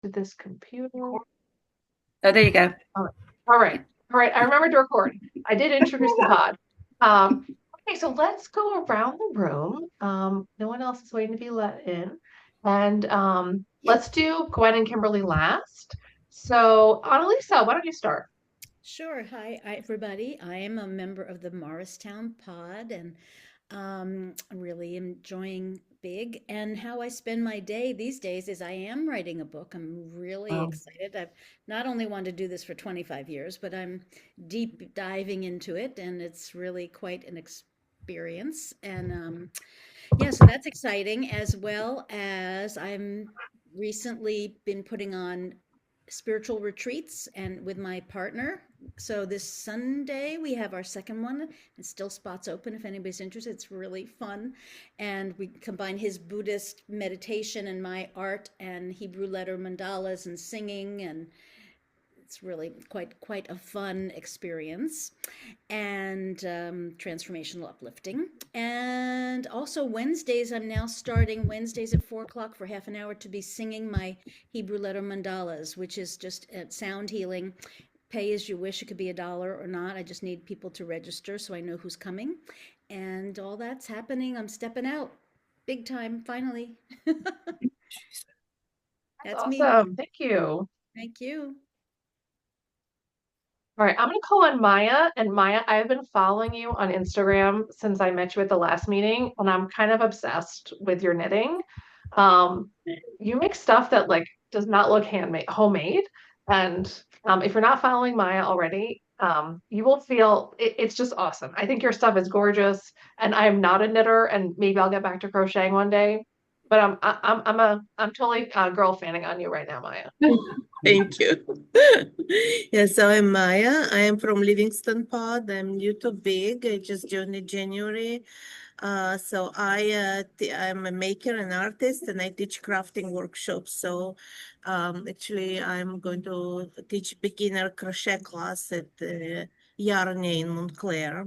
to this computer. Oh, there you go. All right. All right. All right. I remember to record. I did introduce the pod. Um, okay, so let's go around the room. No one else is waiting to be let in. And let's do Gwen and Kimberly last. So, Annalisa, why don't you start? Sure. Hi, everybody. I am a member of the Morristown pod and I'm really enjoying Big. And how I spend my day these days is I am writing a book. I'm really Oh, excited. I've not only wanted to do this for 25 years, but I'm deep diving into it, and it's really quite an experience. And yeah, so that's exciting, as well as I'm recently been putting on spiritual retreats and with my partner. So this Sunday we have our second one, and still spots open if anybody's interested. It's really fun. And we combine his Buddhist meditation and my art and Hebrew letter mandalas and singing, and it's really quite a fun experience, and transformational uplifting. And also Wednesdays, I'm now starting Wednesdays at 4 o'clock for half an hour to be singing my Hebrew letter mandalas, which is just sound healing. Pay as you wish. It could be $1 or not. I just need people to register so I know who's coming. And all that's happening. I'm stepping out big time, finally. that's That's me. awesome. Thank you. Thank you. All right, I'm gonna call on Maya. And Maya, I've been following you on Instagram since I met you at the last meeting, and I'm kind of obsessed with your knitting. Um, you make stuff that like does not look handmade, homemade. And if you're not following Maya already, you will feel it's just awesome. I think your stuff is gorgeous, and I am not a knitter, and maybe I'll get back to crocheting one day. But I'm totally girl fanning on you right now, Maya. Thank you. Yes, so I'm Maya. I am from Livingston Pod. I'm new to Big. I just joined in January. I'm a maker and artist, and I teach crafting workshops. So actually, I'm going to teach beginner crochet class at Yarny in Montclair.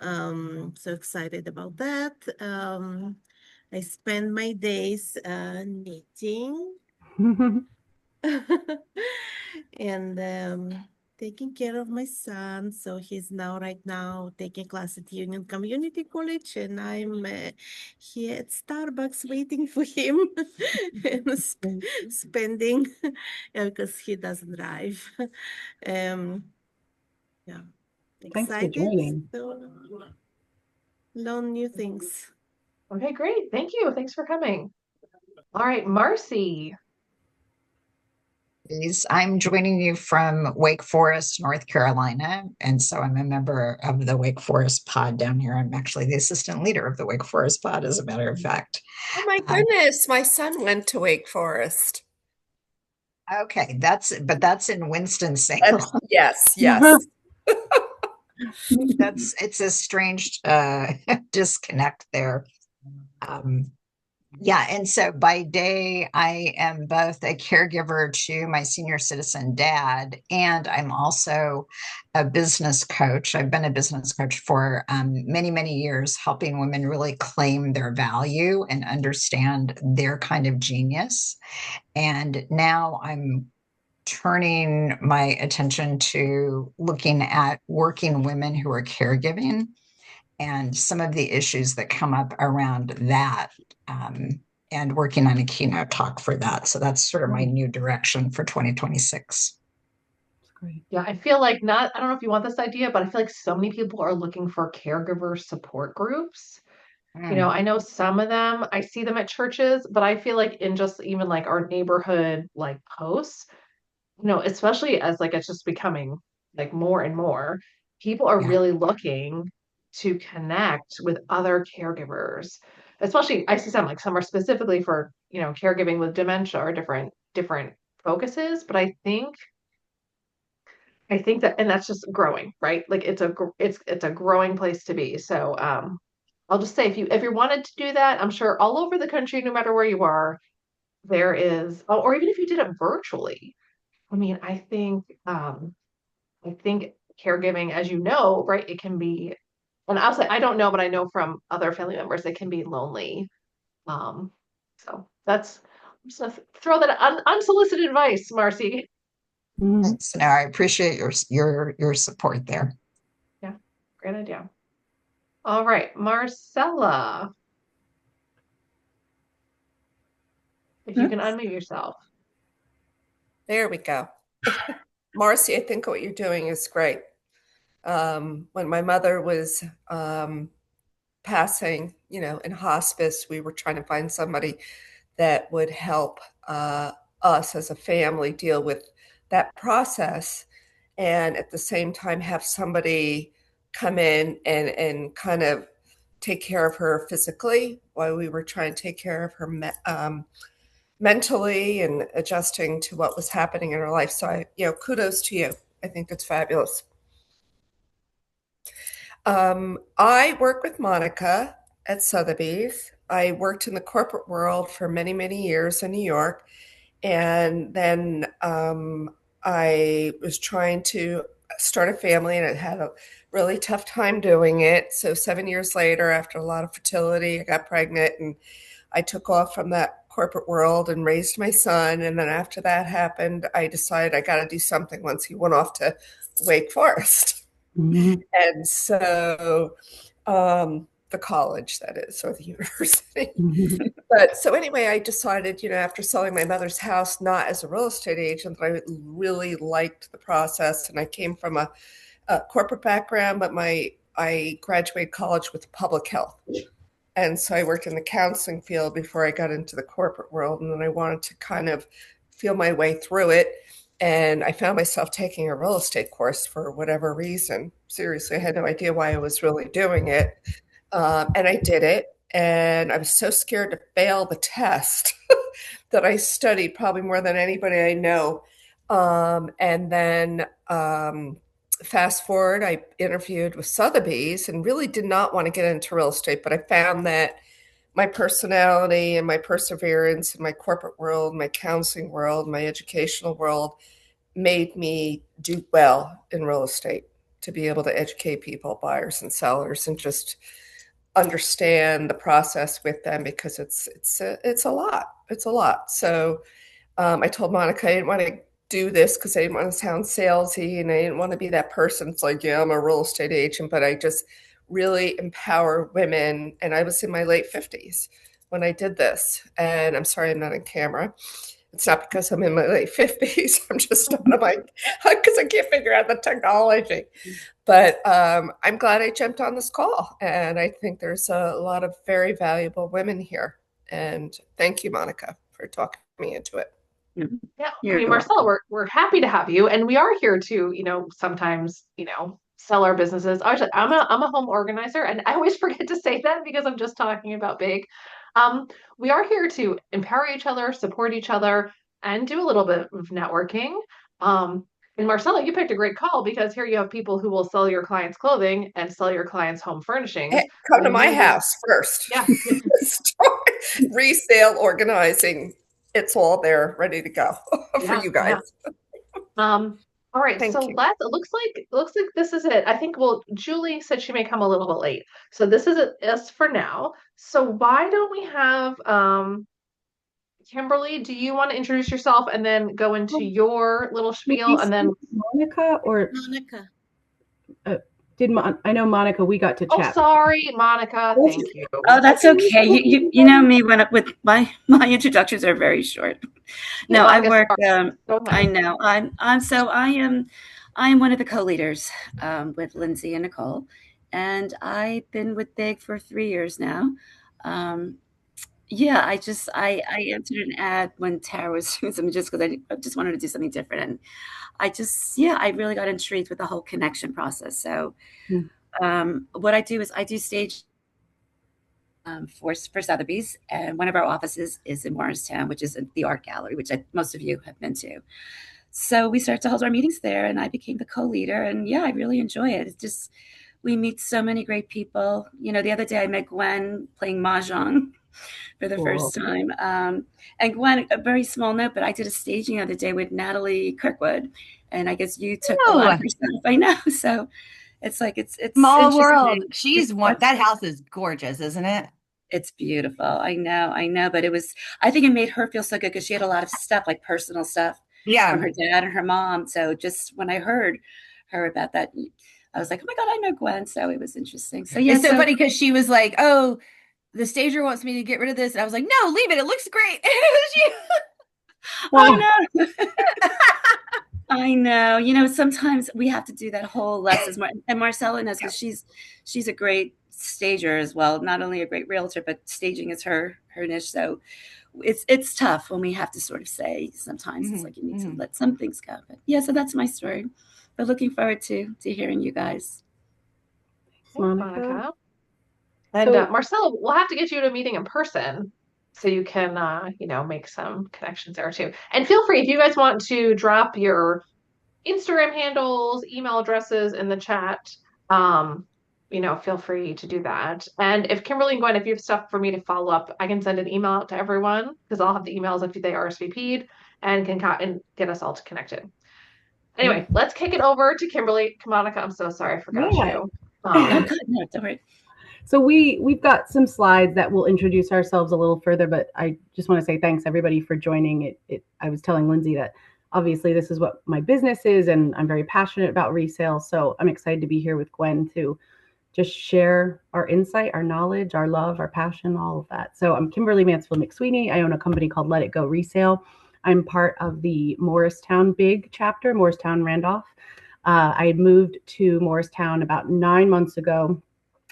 So excited about that. I spend my days knitting and taking care of my son. So he's now right now taking class at Union Community College, and I'm here at Starbucks waiting for him and spending because he doesn't drive. Um, yeah, Thanks for excited joining. to learn new things. Okay, great. Thank you. Thanks for coming. All right, Marcy. I'm joining you from Wake Forest, North Carolina. And so I'm a member of the Wake Forest pod down here. I'm actually the assistant leader of the Wake Forest pod, as a matter of fact. Oh my Um, goodness, my son went to Wake Forest. okay, that's in Winston-Salem. That's yes, yes. It's a strange disconnect there. Um, Yeah, and so by day, I am both a caregiver to my senior citizen dad, and I'm also a business coach. I've been a business coach for many, many years, helping women really claim their value and understand their kind of genius. And now I'm turning my attention to looking at working women who are caregiving and some of the issues that come up around that, um, and working on a keynote talk for that. So that's sort of my new direction for 2026. That's great. Yeah, I feel like not, I don't know if you want this idea, but I feel like so many people are looking for caregiver support groups. Mm, I know some of them, I see them at churches, but I feel like in just even like our neighborhood like posts, especially as like it's just becoming like more and more, people are yeah, really looking to connect with other caregivers. Especially I see some are specifically for, caregiving with dementia or different focuses, but I think that, and that's just growing, right? Like it's a growing place to be. So I'll just say if you wanted to do that, I'm sure all over the country, no matter where you are, there is, or even if you did it virtually. I mean, I think caregiving, as you know, right, it can be, and I'll say I don't know, but I know from other family members it can be lonely. Um, so just gonna throw that unsolicited advice, Marcy. So no, I appreciate your support there. Yeah, great idea. All right, Marcella, if you can unmute yourself. There we go. Marcy, I think what you're doing is great. When my mother was passing, in hospice, we were trying to find somebody that would help us as a family deal with that process, and at the same time have somebody come in and kind of take care of her physically while we were trying to take care of her mentally and adjusting to what was happening in her life. So kudos to you. I think it's fabulous. I work with Monica at Sotheby's. I worked in the corporate world for many, many years in New York. And then I was trying to start a family, and I had a really tough time doing it. So 7 years later, after a lot of fertility, I got pregnant, and I took off from that corporate world and raised my son. And then after that happened, I decided I got to do something once he went off to Wake Forest. And so the college, that is, or the university. But so anyway, I decided, after selling my mother's house, not as a real estate agent, that I really liked the process. And I came from a corporate background, but I graduated college with public health. And so I worked in the counseling field before I got into the corporate world. And then I wanted to kind of feel my way through it. And I found myself taking a real estate course for whatever reason. Seriously, I had no idea why I was really doing it. And I did it. And I was so scared to fail the test that I studied probably more than anybody I know. And then fast forward, I interviewed with Sotheby's and really did not want to get into real estate, but I found that my personality and my perseverance in my corporate world, my counseling world, my educational world made me do well in real estate, to be able to educate people, buyers and sellers, and just understand the process with them, because it's a lot. It's a lot. So I told Monica I didn't want to do this because I didn't want to sound salesy, and I didn't want to be that person. It's like, yeah, I'm a real estate agent, but I just really empower women. And I was in my late 50s when I did this. And I'm sorry I'm not on camera. It's not because I'm in my late 50s. I'm just not on my, because I can't figure out the technology. But I'm glad I jumped on this call. And I think there's a lot of very valuable women here. And thank you, Monica, for talking me into it. Yeah, I mean, Marcella, we're happy to have you, and we are here to, sometimes, sell our businesses. I'm a home organizer, and I always forget to say that because I'm just talking about big. We are here to empower each other, support each other, and do a little bit of networking. And Marcella, you picked a great call because here you have people who will sell your clients' clothing and sell your clients' home furnishings. Hey, come to my house first. Yeah. Resale organizing. It's all there, ready to go for you guys. Yeah. All right, Thank so you. it looks like this is it. I think, well, Julie said she may come a little bit late. So this is it for now. So why don't we have Kimberly, do you want to introduce yourself and then go into your little spiel and then Monica or Monica. I know Monica, we got to Oh, chat. sorry, Monica. Thank you. Oh, that's okay. You know me when with my introductions are very short. No, I work. I know. I am one of the co-leaders with Lindsay and Nicole, and I've been with BIG for 3 years now. Yeah, I answered an ad when Tara was doing something just because I just wanted to do something different, and I really got intrigued with the whole connection process. So. What I do is I do stage for Sotheby's, and one of our offices is in Morristown, which is the art gallery, which most of you have been to. So we started to hold our meetings there, and I became the co-leader, and yeah, I really enjoy it. It's just, we meet so many great people. The other day I met Gwen playing Mahjong for the first time. And Gwen, a very small note, but I did a staging the other day with Natalie Kirkwood, and I guess you took a lot of her stuff. I know, so. It's like it's small world. She's one. That house is gorgeous, isn't it? It's beautiful. I know, but I think it made her feel so good because she had a lot of stuff, like personal stuff Yeah. from her dad and her mom. So just when I heard her about that, I was like, oh my God, I know Gwen. So it was interesting. So yeah, It's so funny because she was like, "Oh, the stager wants me to get rid of this," and I was like, "No, leave it. It looks great." And it Wow. I know. I know. Sometimes we have to do that whole lessons. And Marcella knows because she's a great stager as well. Not only a great realtor, but staging is her niche. So it's tough when we have to sort of say sometimes it's like you need to let some things go. But yeah, so that's my story. But looking forward to hearing you guys. Thanks, Monica. Monica. And So Marcella, we'll have to get you to a meeting in person so you can, make some connections there too. And feel free if you guys want to drop your Instagram handles, email addresses in the chat. Um, feel free to do that. And if Kimberly and Gwen, if you have stuff for me to follow up, I can send an email out to everyone because I'll have the emails if they RSVP'd and and get us all connected. Anyway, let's kick it over to Kimberly. Monica, I'm so sorry I forgot yeah. you. Oh, good. No, don't worry. So we've got some slides that will introduce ourselves a little further, but I just want to say thanks everybody for joining. I was telling Lindsay that obviously this is what my business is, and I'm very passionate about resale. So I'm excited to be here with Gwen to just share our insight, our knowledge, our love, our passion, all of that. So I'm Kimberly Mansfield McSweeney. I own a company called Let It Go Resale. I'm part of the Morristown B.I.G chapter, Morristown Randolph. I had moved to Morristown about 9 months ago.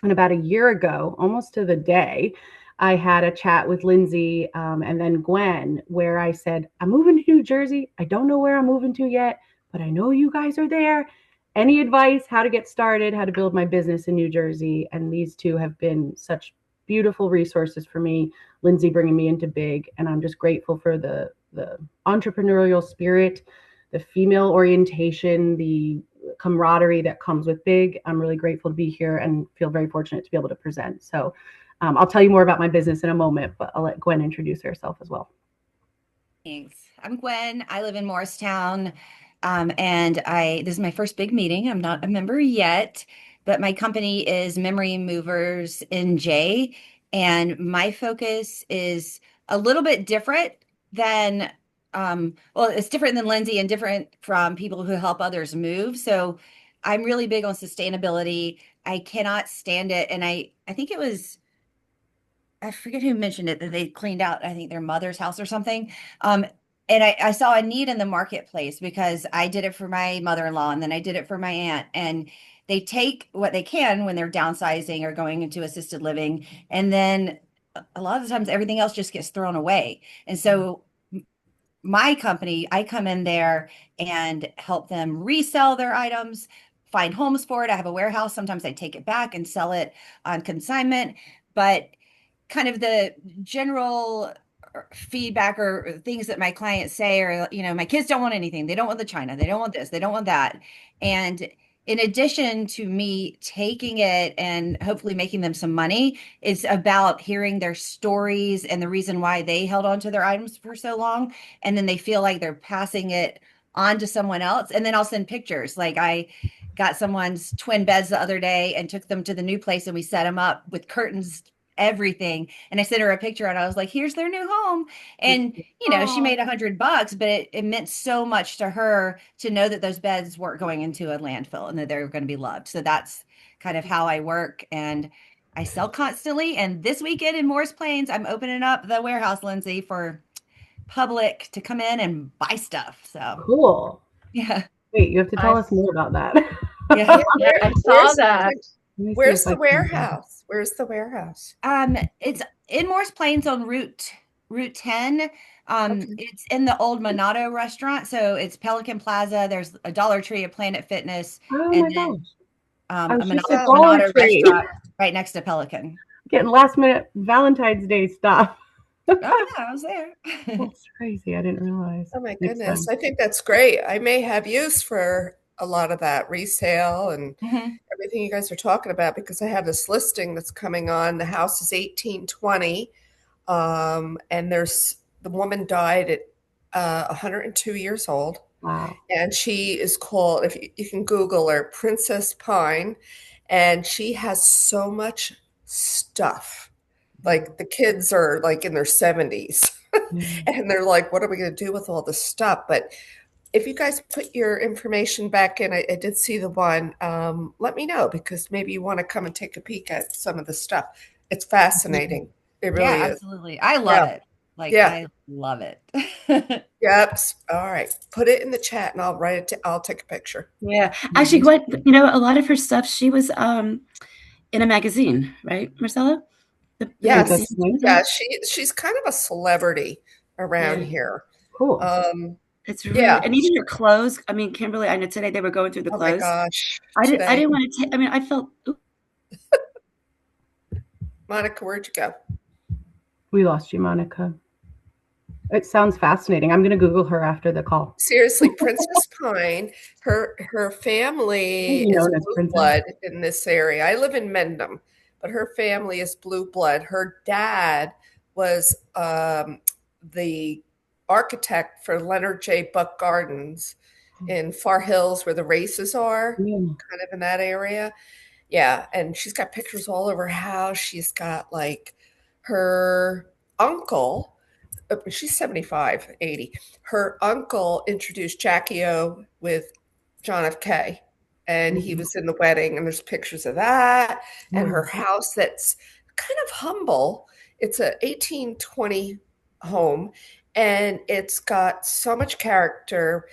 And about a year ago, almost to the day, I had a chat with Lindsay and then Gwen, where I said, I'm moving to New Jersey. I don't know where I'm moving to yet, but I know you guys are there. Any advice, how to get started, how to build my business in New Jersey? And these two have been such beautiful resources for me. Lindsay bringing me into B.I.G, and I'm just grateful for the entrepreneurial spirit, the female orientation, the camaraderie that comes with B.I.G. I'm really grateful to be here and feel very fortunate to be able to present. So I'll tell you more about my business in a moment, but I'll let Gwen introduce herself as well. Thanks. I'm Gwen. I live in Morristown. And this is my first big meeting. I'm not a member yet, but my company is Memory Movers NJ. And my focus is a little bit different than, it's different than Lindsay and different from people who help others move. So I'm really big on sustainability. I cannot stand it. And I think it was, I forget who mentioned it, that they cleaned out, I think, their mother's house or something. Um, and I saw a need in the marketplace because I did it for my mother-in-law and then I did it for my aunt. And they take what they can when they're downsizing or going into assisted living. And then a lot of the times everything else just gets thrown away. And so my company, I come in there and help them resell their items, find homes for it. I have a warehouse. Sometimes I take it back and sell it on consignment. But kind of the general feedback or things that my clients say are, my kids don't want anything. They don't want the china. They don't want this. They don't want that. And in addition to me taking it and hopefully making them some money, it's about hearing their stories and the reason why they held on to their items for so long. And then they feel like they're passing it on to someone else. And then I'll send pictures. Like I got someone's twin beds the other day and took them to the new place and we set them up with curtains, everything. And I sent her a picture and I was like, here's their new home. And, she made $100, but it meant so much to her to know that those beds weren't going into a landfill and that they were going to be loved. So that's kind of how I work. And I sell constantly. And this weekend in Morris Plains, I'm opening up the warehouse, Lindsay, for public to come in and buy stuff. So Cool. yeah. Wait, you have to tell us more about that. Yeah. Yeah, I saw that. Where's the warehouse? Where's the warehouse? It's in Morris Plains on Route 10. It's in the old Monado restaurant. So it's Pelican Plaza. There's a Dollar Tree, a Planet Fitness, Oh and my then gosh. I was just at Dollar Monado Tree. restaurant right next to Pelican. Getting last minute Valentine's Day stuff. Oh yeah, I was there. That's crazy. I didn't realize. Oh my goodness. I think that's great. I may have use for a lot of that resale and everything you guys are talking about because I have this listing that's coming on. The house is 1820. And the woman died at 102 years old. Wow. And she is called, if you can Google her, Princess Pine. And she has so much stuff. Like the kids are like in their 70s and they're like, what are we going to do with all this stuff? But if you guys put your information back in, I did see the one. Let me know because maybe you want to come and take a peek at some of the stuff. It's fascinating. It Yeah, really is. absolutely. I love Yeah. it. Like Yeah. I love it. Yep. All right. Put it in the chat and I'll write it. I'll take a picture. Yeah. Actually, what, a lot of her stuff, she was in a magazine, right, Marcella? The Yes. magazine. Yeah. She's kind of a celebrity around Yeah. here. Cool. It's really, Yeah. and even your clothes. I mean, Kimberly, I know today they were going through the Oh my clothes. gosh. I Today. didn't want to. I mean, I felt. Monica, where'd you go? We lost you, Monica. It sounds fascinating. I'm going to Google her after the call. Seriously, Princess Pine, her family Maybe is known as blue Princess. blood in this area. I live in Mendham, but her family is blue blood. Her dad was the architect for Leonard J. Buck Gardens in Far Hills, where the races are, kind of in that area. Yeah, and she's got pictures all over her house. She's got like her uncle. She's 75, 80. Her uncle introduced Jackie O with John F. K. And he was in the wedding, and there's pictures of that. And her house that's kind of humble. It's a 1820 home, and it's got so much character,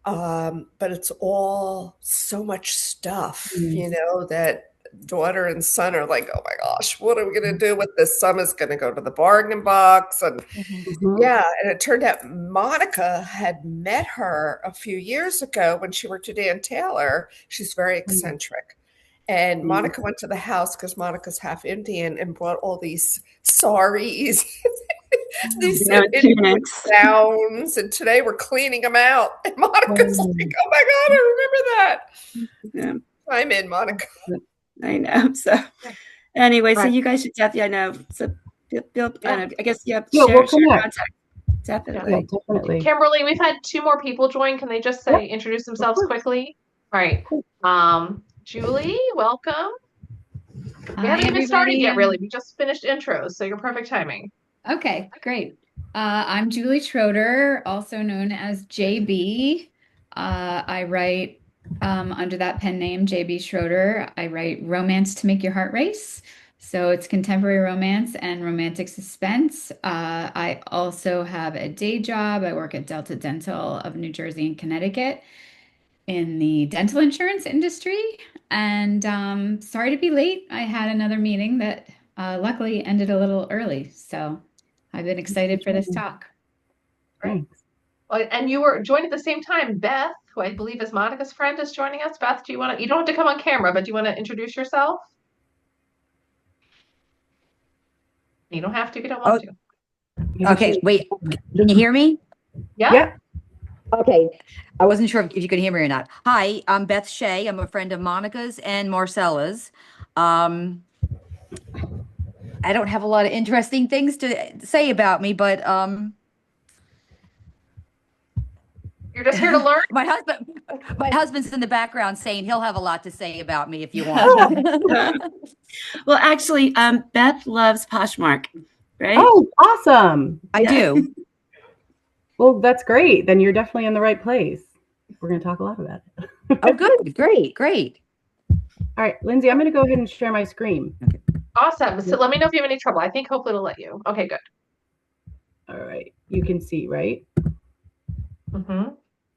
but it's all so much stuff, that daughter and son are like, oh my gosh, what are we going to do with this? Son is going to go to the bargain box. And yeah, and it turned out Monica had met her a few years ago when she worked at Dan Taylor. She's very eccentric. And Monica went to the house because Monica's half Indian and brought all these saris, these Indian gowns. And today we're cleaning them out. And Monica's like, oh my God, I remember that. Yeah. I'm in, Monica. I know. So anyway, so you guys should definitely, I know. So Bill, I guess share contact. Definitely. Yeah, definitely. Kimberly, we've had 2 more people join. Can they just introduce themselves quickly? All right. Julie, welcome. We haven't even started yet, really. We just finished intros, so you're perfect timing. Okay, great. I'm Julie Schroeder, also known as JB. I write under that pen name, JB Schroeder. I write romance to make your heart race. So it's contemporary romance and romantic suspense. I also have a day job. I work at Delta Dental of New Jersey and Connecticut in the dental insurance industry. And sorry to be late. I had another meeting that luckily ended a little early. So I've been excited for this talk. Thanks. And you were joined at the same time. Beth, who I believe is Monica's friend, is joining us. Beth, you don't have to come on camera, but do you want to introduce yourself? You don't have to if you don't want to. Okay, wait. Can you hear me? Yeah. Okay. I wasn't sure if you could hear me or not. Hi, I'm Beth Shea. I'm a friend of Monica's and Marcella's. I don't have a lot of interesting things to say about me, but you're just here to learn. My husband's in the background saying he'll have a lot to say about me if you want. Well, actually, Beth loves Poshmark, right? Oh, awesome. I do. Well, that's great. Then you're definitely in the right place. We're going to talk a lot about it. Oh, good. Great. All right, Lindsay, I'm going to go ahead and share my screen. Okay. Awesome. So let me know if you have any trouble. I think hopefully it'll let you. Okay, good. All right. You can see, right? Mm-hmm.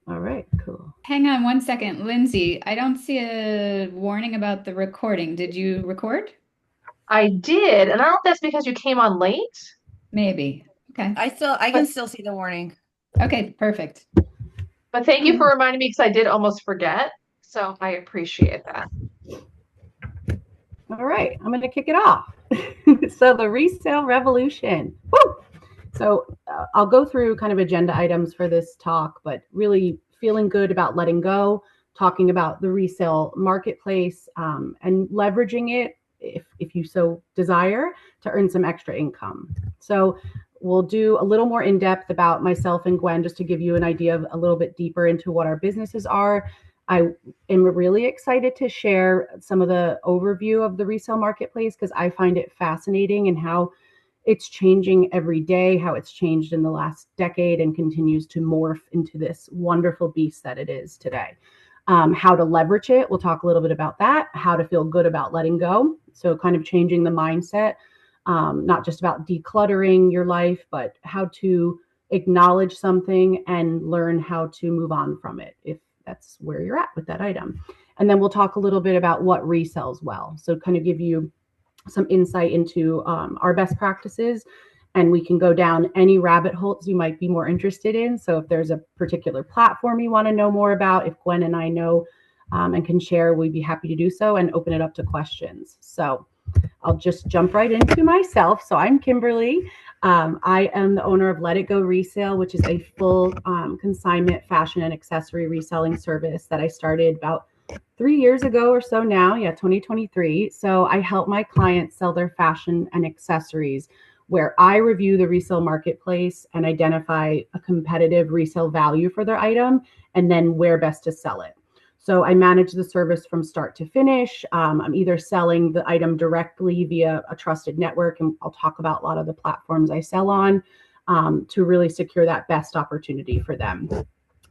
All right, cool. Hang on one second. Lindsay, I don't see a warning about the recording. Did you record? I did. And I don't know if that's because you came on late. Maybe. Okay. I can still see the warning. Okay, perfect. But thank you for reminding me because I did almost forget. So I appreciate that. All right, I'm going to kick it off. So the Resale Revolution. Woo! So I'll go through kind of agenda items for this talk, but really feeling good about letting go, talking about the resale marketplace and leveraging it, if you so desire, to earn some extra income. So we'll do a little more in depth about myself and Gwen, just to give you an idea of a little bit deeper into what our businesses are. I am really excited to share some of the overview of the resale marketplace because I find it fascinating and how it's changing every day, how it's changed in the last decade and continues to morph into this wonderful beast that it is today. How to leverage it, we'll talk a little bit about that, how to feel good about letting go. So kind of changing the mindset, not just about decluttering your life, but how to acknowledge something and learn how to move on from it if that's where you're at with that item. And then we'll talk a little bit about what resells well. So kind of give you some insight into our best practices, and we can go down any rabbit holes you might be more interested in. So if there's a particular platform you want to know more about, if Gwen and I know and can share, we'd be happy to do so and open it up to questions. So I'll just jump right into myself. So I'm Kimberly. I am the owner of Let It Go Resale, which is a full consignment fashion and accessory reselling service that I started about 3 years ago or so now. Yeah, 2023. So I help my clients sell their fashion and accessories, where I review the resale marketplace and identify a competitive resale value for their item and then where best to sell it. So I manage the service from start to finish. I'm either selling the item directly via a trusted network, and I'll talk about a lot of the platforms I sell on to really secure that best opportunity for them.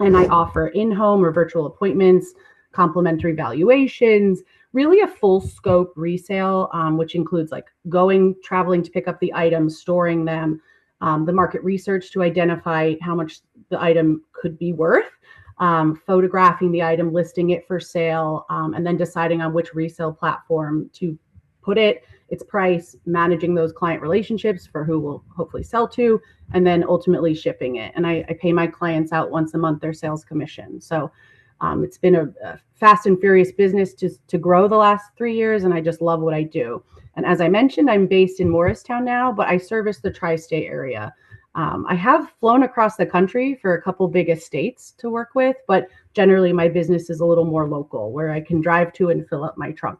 And I offer in-home or virtual appointments, complimentary valuations, really a full scope resale, which includes like traveling to pick up the items, storing them, the market research to identify how much the item could be worth, photographing the item, listing it for sale, and then deciding on which resale platform to put it, its price, managing those client relationships for who we'll hopefully sell to, and then ultimately shipping it. And I pay my clients out once a month their sales commission. So it's been a fast and furious business to grow the last 3 years, and I just love what I do. And as I mentioned, I'm based in Morristown now, but I service the tri-state area. I have flown across the country for a couple big estates to work with, but generally my business is a little more local, where I can drive to and fill up my trunk.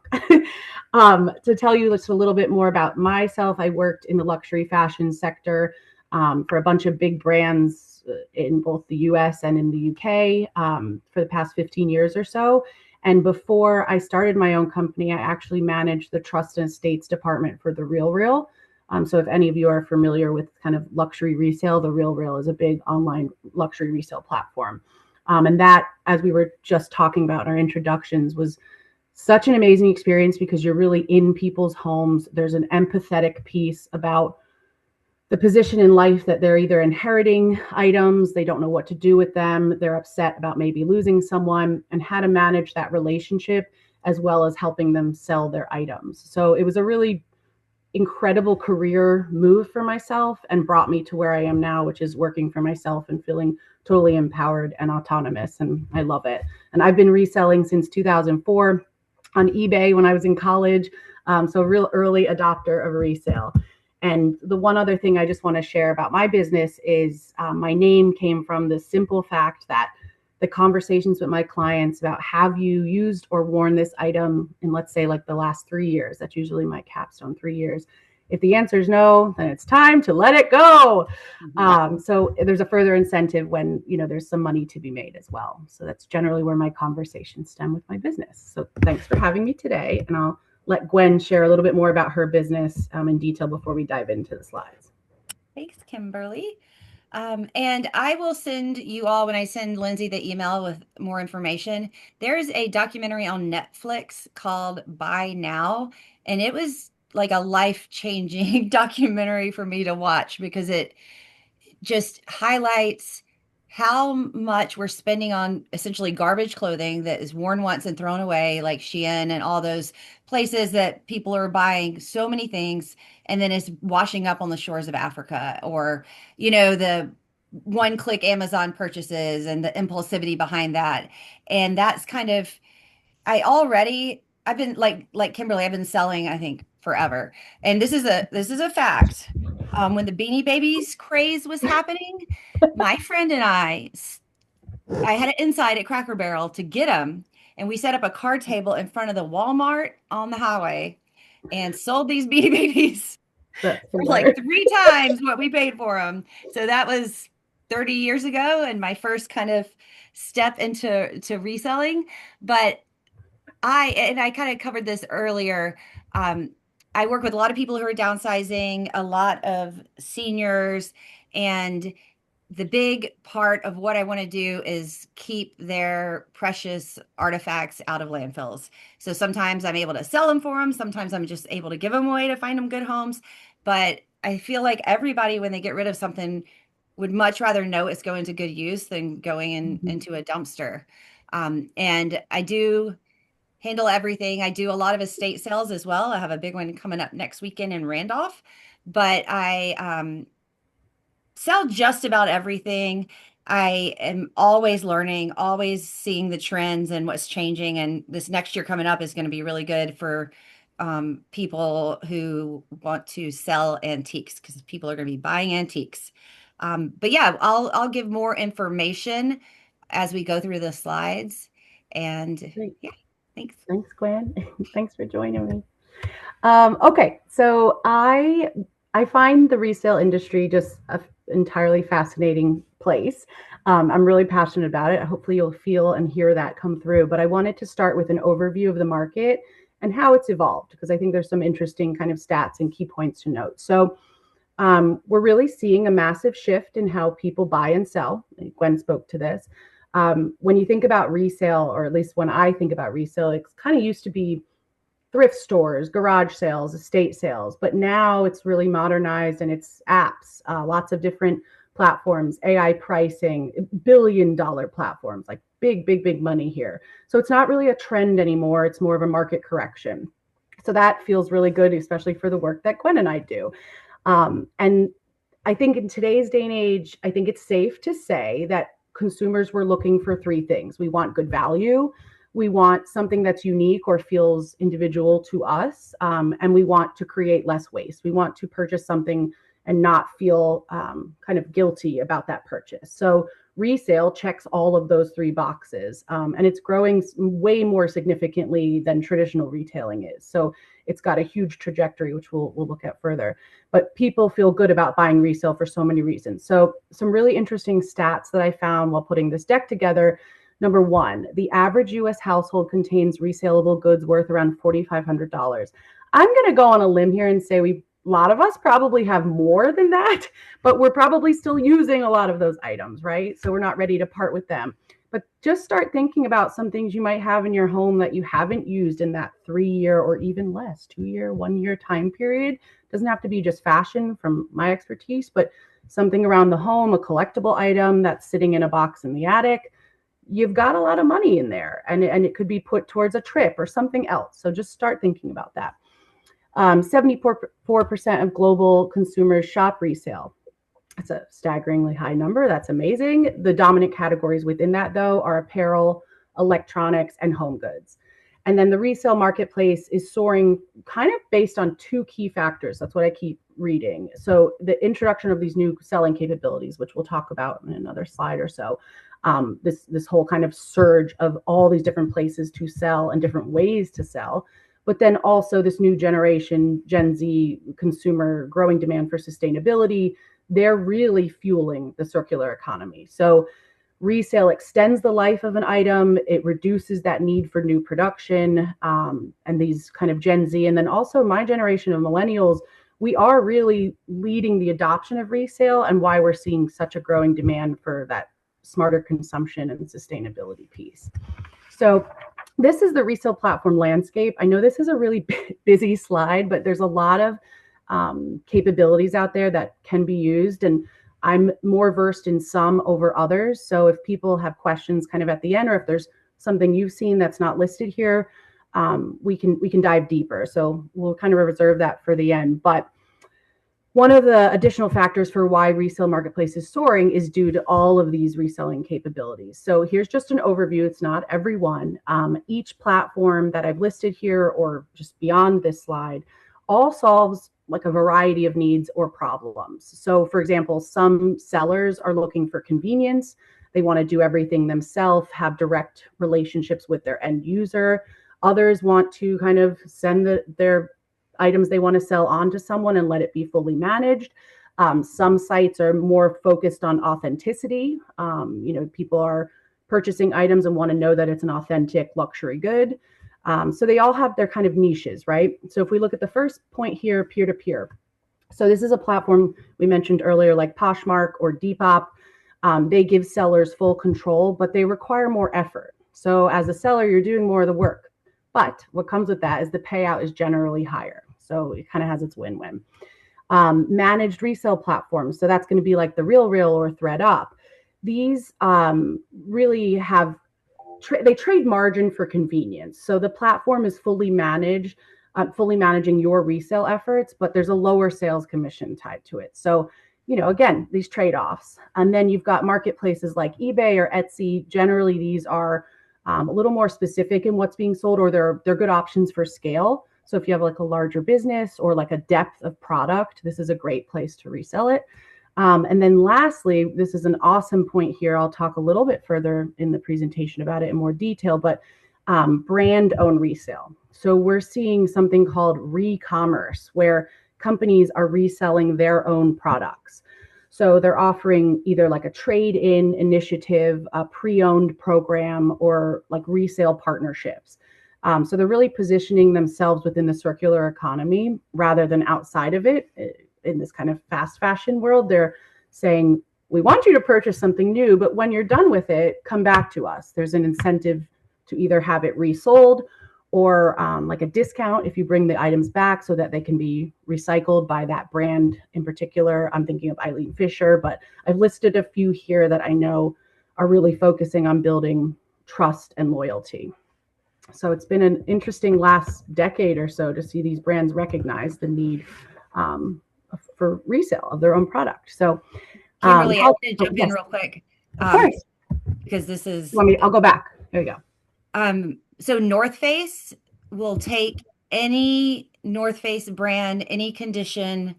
To tell you just a little bit more about myself, I worked in the luxury fashion sector for a bunch of big brands in both the US and in the UK for the past 15 years or so. And before I started my own company, I actually managed the trust and estates department for the Real. So if any of you are familiar with kind of luxury resale, the Real is a big online luxury resale platform. And that, as we were just talking about in our introductions, was such an amazing experience because you're really in people's homes. There's an empathetic piece about the position in life that they're either inheriting items, they don't know what to do with them, they're upset about maybe losing someone, and how to manage that relationship as well as helping them sell their items. So it was a really incredible career move for myself and brought me to where I am now, which is working for myself and feeling totally empowered and autonomous. And I love it. And I've been reselling since 2004 on eBay when I was in college. So a real early adopter of resale. And the one other thing I just want to share about my business is my name came from the simple fact that the conversations with my clients about, have you used or worn this item in, let's say, like the last 3 years? That's usually my capstone, 3 years. If the answer is no, then it's time to let it go. So there's a further incentive when, there's some money to be made as well. So that's generally where my conversations stem with my business. So thanks for having me today. And I'll let Gwen share a little bit more about her business in detail before we dive into the slides. Thanks, Kimberly. And I will send you all, when I send Lindsay the email with more information, there's a documentary on Netflix called Buy Now. And it was like a life-changing documentary for me to watch because it just highlights how much we're spending on essentially garbage clothing that is worn once and thrown away, like Shein and all those places that people are buying so many things and then it's washing up on the shores of Africa, or, the one-click Amazon purchases and the impulsivity behind that. And that's kind of, I've been like Kimberly, I've been selling, I think, forever. And this is a fact. When the Beanie Babies craze was happening, my friend and I had an inside at Cracker Barrel to get them, and we set up a card table in front of the Walmart on the highway and sold these Beanie Babies for like 3 times what we paid for them. So that was 30 years ago, and my first kind of step into reselling. But I kind of covered this earlier. I work with a lot of people who are downsizing, a lot of seniors, and the big part of what I want to do is keep their precious artifacts out of landfills. So sometimes I'm able to sell them for them. Sometimes I'm just able to give them away to find them good homes. But I feel like everybody, when they get rid of something, would much rather know it's going to good use than going into a dumpster. And I do handle everything. I do a lot of estate sales as well. I have a big one coming up next weekend in Randolph, but I sell just about everything. I am always learning, always seeing the trends and what's changing. And this next year coming up is going to be really good for people who want to sell antiques, because people are going to be buying antiques. But yeah, I'll give more information as we go through the slides. And Great. yeah, thanks. Thanks, Gwen. Thanks for joining me. Okay, so I find the resale industry just an entirely fascinating place. I'm really passionate about it. Hopefully you'll feel and hear that come through. But I wanted to start with an overview of the market and how it's evolved, because I think there's some interesting kind of stats and key points to note. So we're really seeing a massive shift in how people buy and sell. Gwen spoke to this. When you think about resale, or at least when I think about resale, it's kind of used to be thrift stores, garage sales, estate sales, but now it's really modernized and it's apps, lots of different platforms, AI pricing, billion-dollar platforms, like big money here. So it's not really a trend anymore. It's more of a market correction. So that feels really good, especially for the work that Gwen and I do. And I think in today's day and age, I think it's safe to say that consumers were looking for three things. We want good value, we want something that's unique or feels individual to us, and we want to create less waste. We want to purchase something and not feel kind of guilty about that purchase. So resale checks all of those three boxes, and it's growing way more significantly than traditional retailing is. So it's got a huge trajectory, which we'll look at further. But people feel good about buying resale for so many reasons. So some really interesting stats that I found while putting this deck together. Number one, the average US household contains resaleable goods worth around $4,500. I'm going to go on a limb here and say a lot of us probably have more than that, but we're probably still using a lot of those items, right? So we're not ready to part with them. But just start thinking about some things you might have in your home that you haven't used in that 3-year or even less, 2-year, 1-year time period. Doesn't have to be just fashion from my expertise, but something around the home, a collectible item that's sitting in a box in the attic. You've got a lot of money in there, and it could be put towards a trip or something else. So just start thinking about that. 74% of global consumers shop resale. That's a staggeringly high number. That's amazing. The dominant categories within that, though, are apparel, electronics, and home goods. And then the resale marketplace is soaring kind of based on two key factors. That's what I keep reading. So the introduction of these new selling capabilities, which we'll talk about in another slide or so, this whole kind of surge of all these different places to sell and different ways to sell. But then also this new generation, Gen Z consumer, growing demand for sustainability. They're really fueling the circular economy. So resale extends the life of an item. It reduces that need for new production, and these kind of Gen Z. And then also my generation of millennials, we are really leading the adoption of resale, and why we're seeing such a growing demand for that smarter consumption and sustainability piece. So this is the resale platform landscape. I know this is a really busy slide, but there's a lot of capabilities out there that can be used, and I'm more versed in some over others. So if people have questions kind of at the end, or if there's something you've seen that's not listed here, we can dive deeper. So we'll kind of reserve that for the end. But one of the additional factors for why resale marketplace is soaring is due to all of these reselling capabilities. So here's just an overview. It's not every one. Each platform that I've listed here, or just beyond this slide, all solves like a variety of needs or problems. So for example, some sellers are looking for convenience. They want to do everything themselves, have direct relationships with their end user. Others want to kind of send their items they want to sell on to someone and let it be fully managed. Some sites are more focused on authenticity. People are purchasing items and want to know that it's an authentic luxury good. So they all have their kind of niches, right? So if we look at the first point here, peer-to-peer. So this is a platform we mentioned earlier, like Poshmark or Depop. They give sellers full control, but they require more effort. So as a seller, you're doing more of the work. But what comes with that is the payout is generally higher. So it kind of has its win-win. Managed resale platforms. So that's going to be like the RealReal or ThreadUp. These really have, they trade margin for convenience. So the platform is fully managed, fully managing your resale efforts, but there's a lower sales commission tied to it. So, again, these trade-offs. And then you've got marketplaces like eBay or Etsy. Generally, these are a little more specific in what's being sold, or they're good options for scale. So if you have like a larger business or like a depth of product, this is a great place to resell it. And then lastly, this is an awesome point here. I'll talk a little bit further in the presentation about it in more detail, but brand-owned resale. So we're seeing something called re-commerce, where companies are reselling their own products. So they're offering either like a trade-in initiative, a pre-owned program, or like resale partnerships. So they're really positioning themselves within the circular economy rather than outside of it. In this kind of fast fashion world, they're saying, we want you to purchase something new, but when you're done with it, come back to us. There's an incentive to either have it resold or like a discount if you bring the items back so that they can be recycled by that brand in particular. I'm thinking of Eileen Fisher, but I've listed a few here that I know are really focusing on building trust and loyalty. So it's been an interesting last decade or so to see these brands recognize the need for resale of their own product. So, Kimberly, I'm going to jump in real quick. Of course. Because this is. I'll go back. There you go. So North Face will take any North Face brand, any condition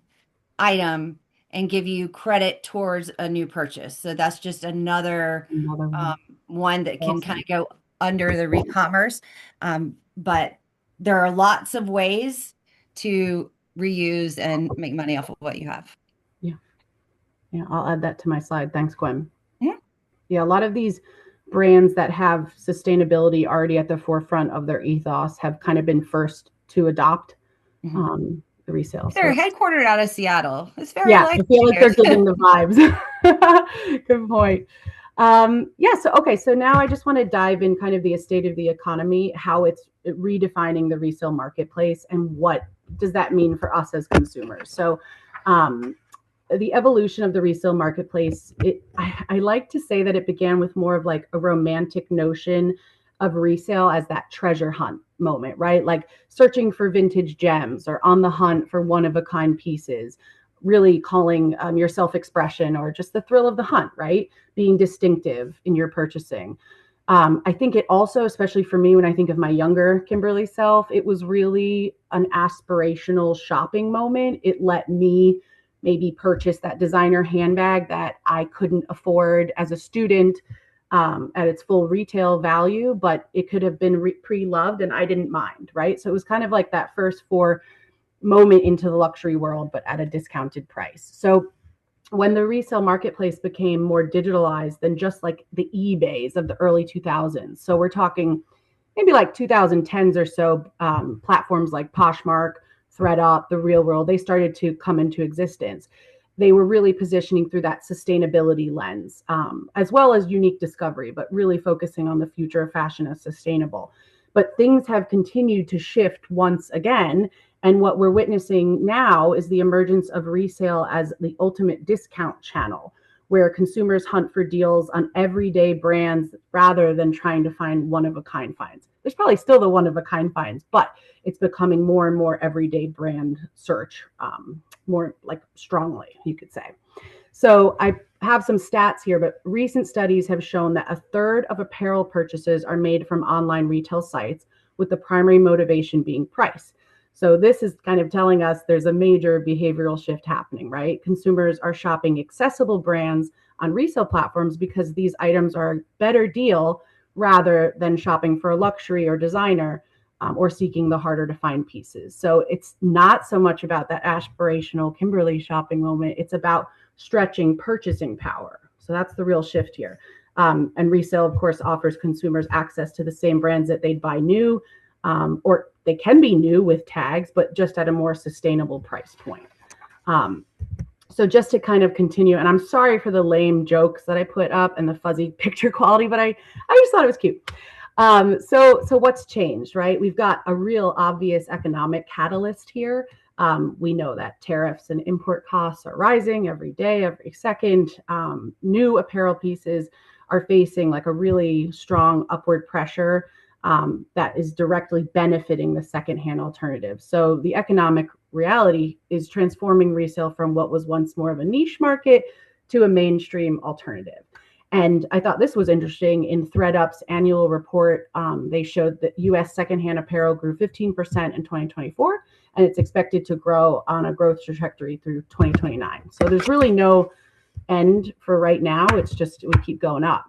item, and give you credit towards a new purchase. So that's just another one that can kind of go under the re-commerce. But there are lots of ways to reuse and make money off of what you have. Yeah, I'll add that to my slide. Thanks, Gwen. Yeah, a lot of these brands that have sustainability already at the forefront of their ethos have kind of been first to adopt the resale. They're headquartered out of Seattle. It's very likely. I feel like they're getting the vibes. Good point. So now I just want to dive in kind of the state of the economy, how it's redefining the resale marketplace, and what does that mean for us as consumers. So the evolution of the resale marketplace, I like to say that it began with more of like a romantic notion of resale as that treasure hunt moment, right? Like searching for vintage gems or on the hunt for one-of-a-kind pieces, really calling your self-expression or just the thrill of the hunt, right? Being distinctive in your purchasing. I think it also, especially for me, when I think of my younger Kimberly self, it was really an aspirational shopping moment. It let me maybe purchase that designer handbag that I couldn't afford as a student at its full retail value, but it could have been pre-loved and I didn't mind, right? So it was kind of like that first moment into the luxury world, but at a discounted price. So when the resale marketplace became more digitalized than just like the eBays of the early 2000s, so we're talking maybe like 2010s or so, platforms like Poshmark, ThreadUp, The Real World, they started to come into existence. They were really positioning through that sustainability lens, as well as unique discovery, but really focusing on the future of fashion as sustainable. But things have continued to shift once again. And what we're witnessing now is the emergence of resale as the ultimate discount channel, where consumers hunt for deals on everyday brands rather than trying to find one-of-a-kind finds. There's probably still the one-of-a-kind finds, but it's becoming more and more everyday brand search, more like strongly, you could say. So I have some stats here, but recent studies have shown that 1/3 of apparel purchases are made from online retail sites, with the primary motivation being price. So this is kind of telling us there's a major behavioral shift happening, right? Consumers are shopping accessible brands on resale platforms because these items are a better deal rather than shopping for a luxury or designer, or seeking the harder to find pieces. So it's not so much about that aspirational Kimberly shopping moment. It's about stretching purchasing power. So that's the real shift here. And resale, of course, offers consumers access to the same brands that they'd buy new, or they can be new with tags, but just at a more sustainable price point. So just to kind of continue, and I'm sorry for the lame jokes that I put up and the fuzzy picture quality, but I just thought it was cute. So what's changed, right? We've got a real obvious economic catalyst here. We know that tariffs and import costs are rising every day, every second. New apparel pieces are facing like a really strong upward pressure that is directly benefiting the secondhand alternative. So the economic reality is transforming resale from what was once more of a niche market to a mainstream alternative. And I thought this was interesting. In ThreadUp's annual report, they showed that U.S. secondhand apparel grew 15% in 2024, and it's expected to grow on a growth trajectory through 2029. So there's really no end for right now. It's just we keep going up.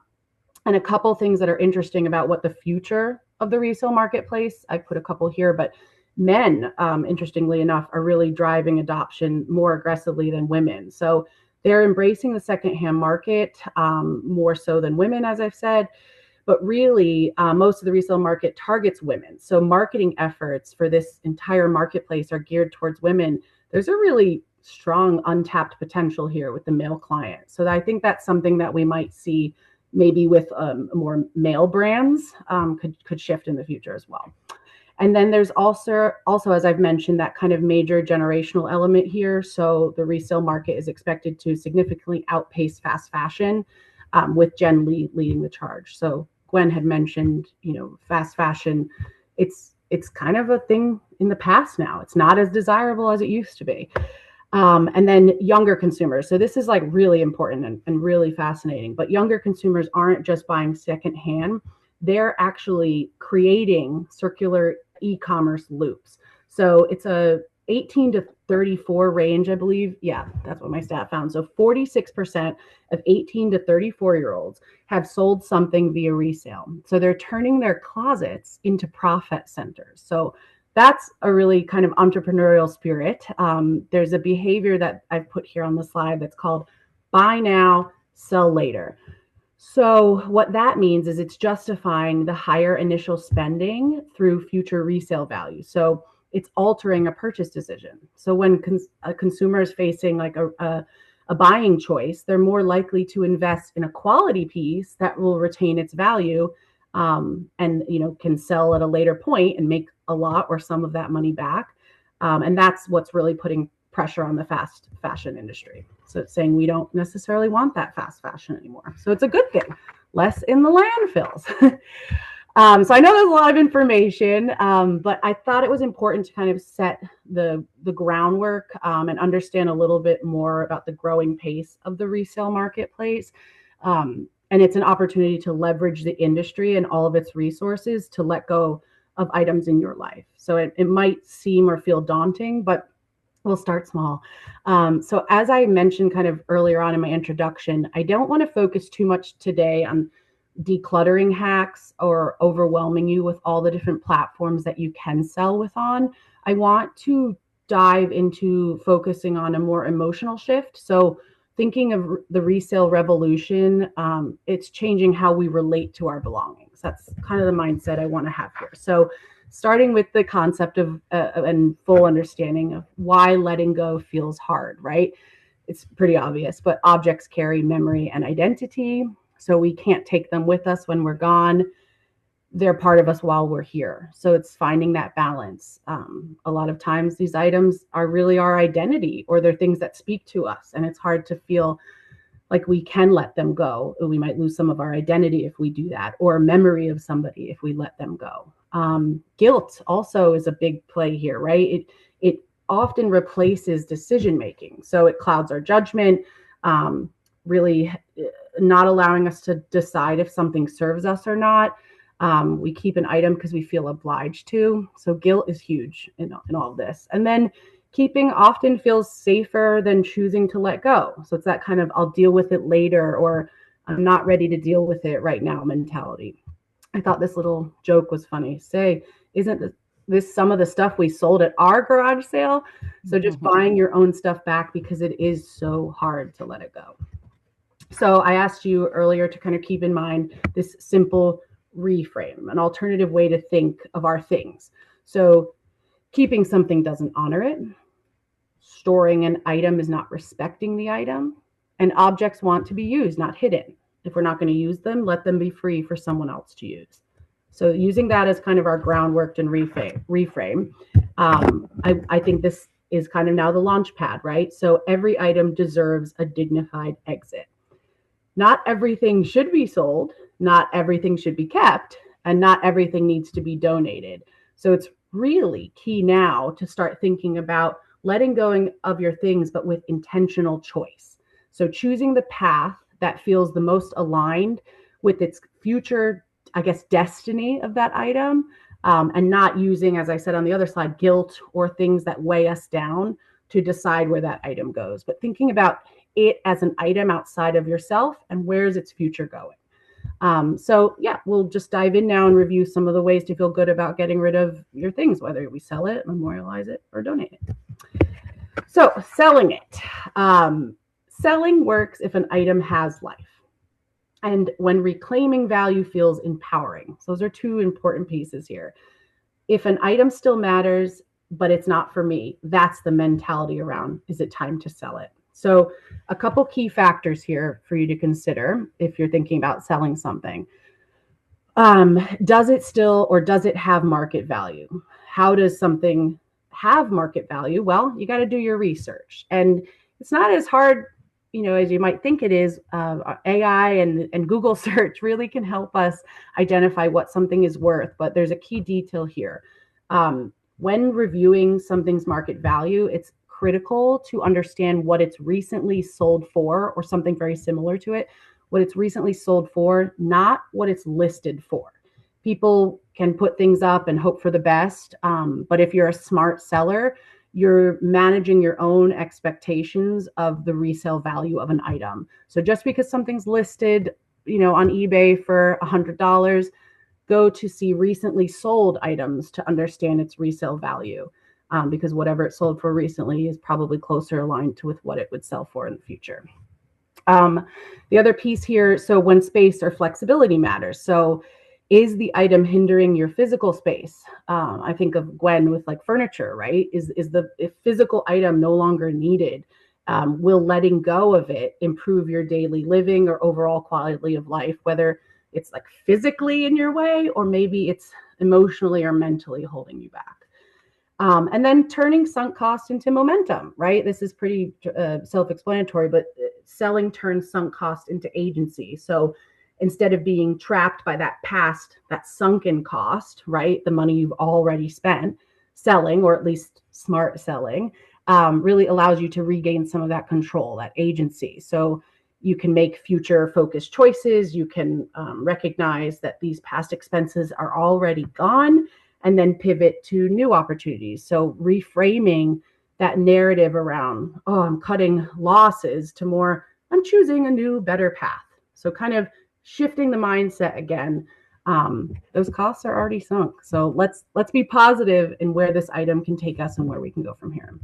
And a couple things that are interesting about what the future of the resale marketplace, I put a couple here, but men, interestingly enough, are really driving adoption more aggressively than women. So they're embracing the secondhand market more so than women, as I've said. But really, most of the resale market targets women. So marketing efforts for this entire marketplace are geared towards women. There's a really strong untapped potential here with the male client. So I think that's something that we might see maybe with more male brands could shift in the future as well. And then there's also, as I've mentioned, that kind of major generational element here. So the resale market is expected to significantly outpace fast fashion, with Gen leading the charge. So Gwen had mentioned, fast fashion, it's kind of a thing in the past now. It's not as desirable as it used to be. And then younger consumers. So this is like really important and really fascinating. But younger consumers aren't just buying secondhand. They're actually creating circular e-commerce loops. So it's a 18 to 34 range, I believe. Yeah, that's what my stat found. So 46% of 18 to 34-year-olds have sold something via resale. So they're turning their closets into profit centers. So that's a really kind of entrepreneurial spirit. There's a behavior that I've put here on the slide that's called buy now, sell later. So what that means is it's justifying the higher initial spending through future resale value. So it's altering a purchase decision. So when a consumer is facing like a buying choice, they're more likely to invest in a quality piece that will retain its value, and can sell at a later point and make a lot or some of that money back. And that's what's really putting pressure on the fast fashion industry. So it's saying we don't necessarily want that fast fashion anymore. So it's a good thing. Less in the landfills. So I know there's a lot of information, but I thought it was important to kind of set the groundwork and understand a little bit more about the growing pace of the resale marketplace. And it's an opportunity to leverage the industry and all of its resources to let go of items in your life. So it might seem or feel daunting, but we'll start small. So as I mentioned kind of earlier on in my introduction, I don't want to focus too much today on decluttering hacks or overwhelming you with all the different platforms that you can sell with on. I want to dive into focusing on a more emotional shift. So thinking of the resale revolution, it's changing how we relate to our belongings. That's kind of the mindset I want to have here. So starting with the concept of and full understanding of why letting go feels hard, right? It's pretty obvious, but objects carry memory and identity. So we can't take them with us when we're gone. They're part of us while we're here. So it's finding that balance. A lot of times these items are really our identity, or they're things that speak to us. And it's hard to feel like we can let them go. We might lose some of our identity if we do that, or memory of somebody if we let them go. Guilt also is a big play here, right? It often replaces decision making. So it clouds our judgment, really not allowing us to decide if something serves us or not. We keep an item because we feel obliged to. So guilt is huge in all of this. And then keeping often feels safer than choosing to let go. So it's that kind of I'll deal with it later, or I'm not ready to deal with it right now mentality. I thought this little joke was funny. Say, isn't this some of the stuff we sold at our garage sale? So just buying your own stuff back because it is so hard to let it go. So I asked you earlier to kind of keep in mind this simple reframe, an alternative way to think of our things. So keeping something doesn't honor it. Storing an item is not respecting the item. And objects want to be used, not hidden. If we're not going to use them, let them be free for someone else to use. So using that as kind of our groundwork and reframe, I think this is kind of now the launch pad, right? So every item deserves a dignified exit. Not everything should be sold, not everything should be kept, and not everything needs to be donated. So it's really key now to start thinking about letting go of your things, but with intentional choice. So choosing the path that feels the most aligned with its future, I guess, destiny of that item, and not using, as I said on the other slide, guilt or things that weigh us down to decide where that item goes, but thinking about it as an item outside of yourself and where's its future going. So yeah, we'll just dive in now and review some of the ways to feel good about getting rid of your things, whether we sell it, memorialize it, or donate it. So selling it. Selling works if an item has life and when reclaiming value feels empowering. So those are two important pieces here. If an item still matters, but it's not for me, that's the mentality around, is it time to sell it? So a couple key factors here for you to consider if you're thinking about selling something. Does it still, or does it have market value? How does something have market value? Well, you got to do your research, and it's not as hard, as you might think it is. AI and Google search really can help us identify what something is worth, but there's a key detail here. When reviewing something's market value, it's critical to understand what it's recently sold for, or something very similar to it, what it's recently sold for, not what it's listed for. People can put things up and hope for the best, but if you're a smart seller, you're managing your own expectations of the resale value of an item. So just because something's listed, on eBay for $100, go to see recently sold items to understand its resale value, because whatever it sold for recently is probably closer aligned to with what it would sell for in the future. The other piece here, so when space or flexibility matters. So is the item hindering your physical space? I think of Gwen with like furniture, right? Is the physical item no longer needed? Will letting go of it improve your daily living or overall quality of life, whether it's like physically in your way, or maybe it's emotionally or mentally holding you back. And then turning sunk cost into momentum, right? This is pretty self-explanatory, but selling turns sunk cost into agency. So instead of being trapped by that sunken cost, right, the money you've already spent, selling, or at least smart selling, really allows you to regain some of that control, that agency. So you can make future focused choices. You can recognize that these past expenses are already gone, and then pivot to new opportunities. So reframing that narrative around, oh, I'm cutting losses, to more, I'm choosing a new, better path. So kind of shifting the mindset again. Those costs are already sunk. So let's be positive in where this item can take us and where we can go from here.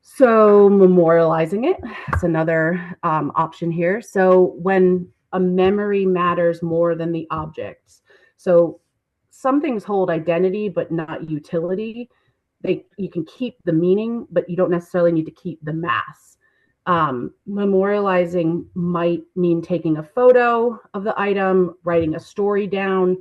So memorializing it, it's another option here. So when a memory matters more than the objects. So some things hold identity, but not utility. You can keep the meaning, but you don't necessarily need to keep the mass. Memorializing might mean taking a photo of the item, writing a story down,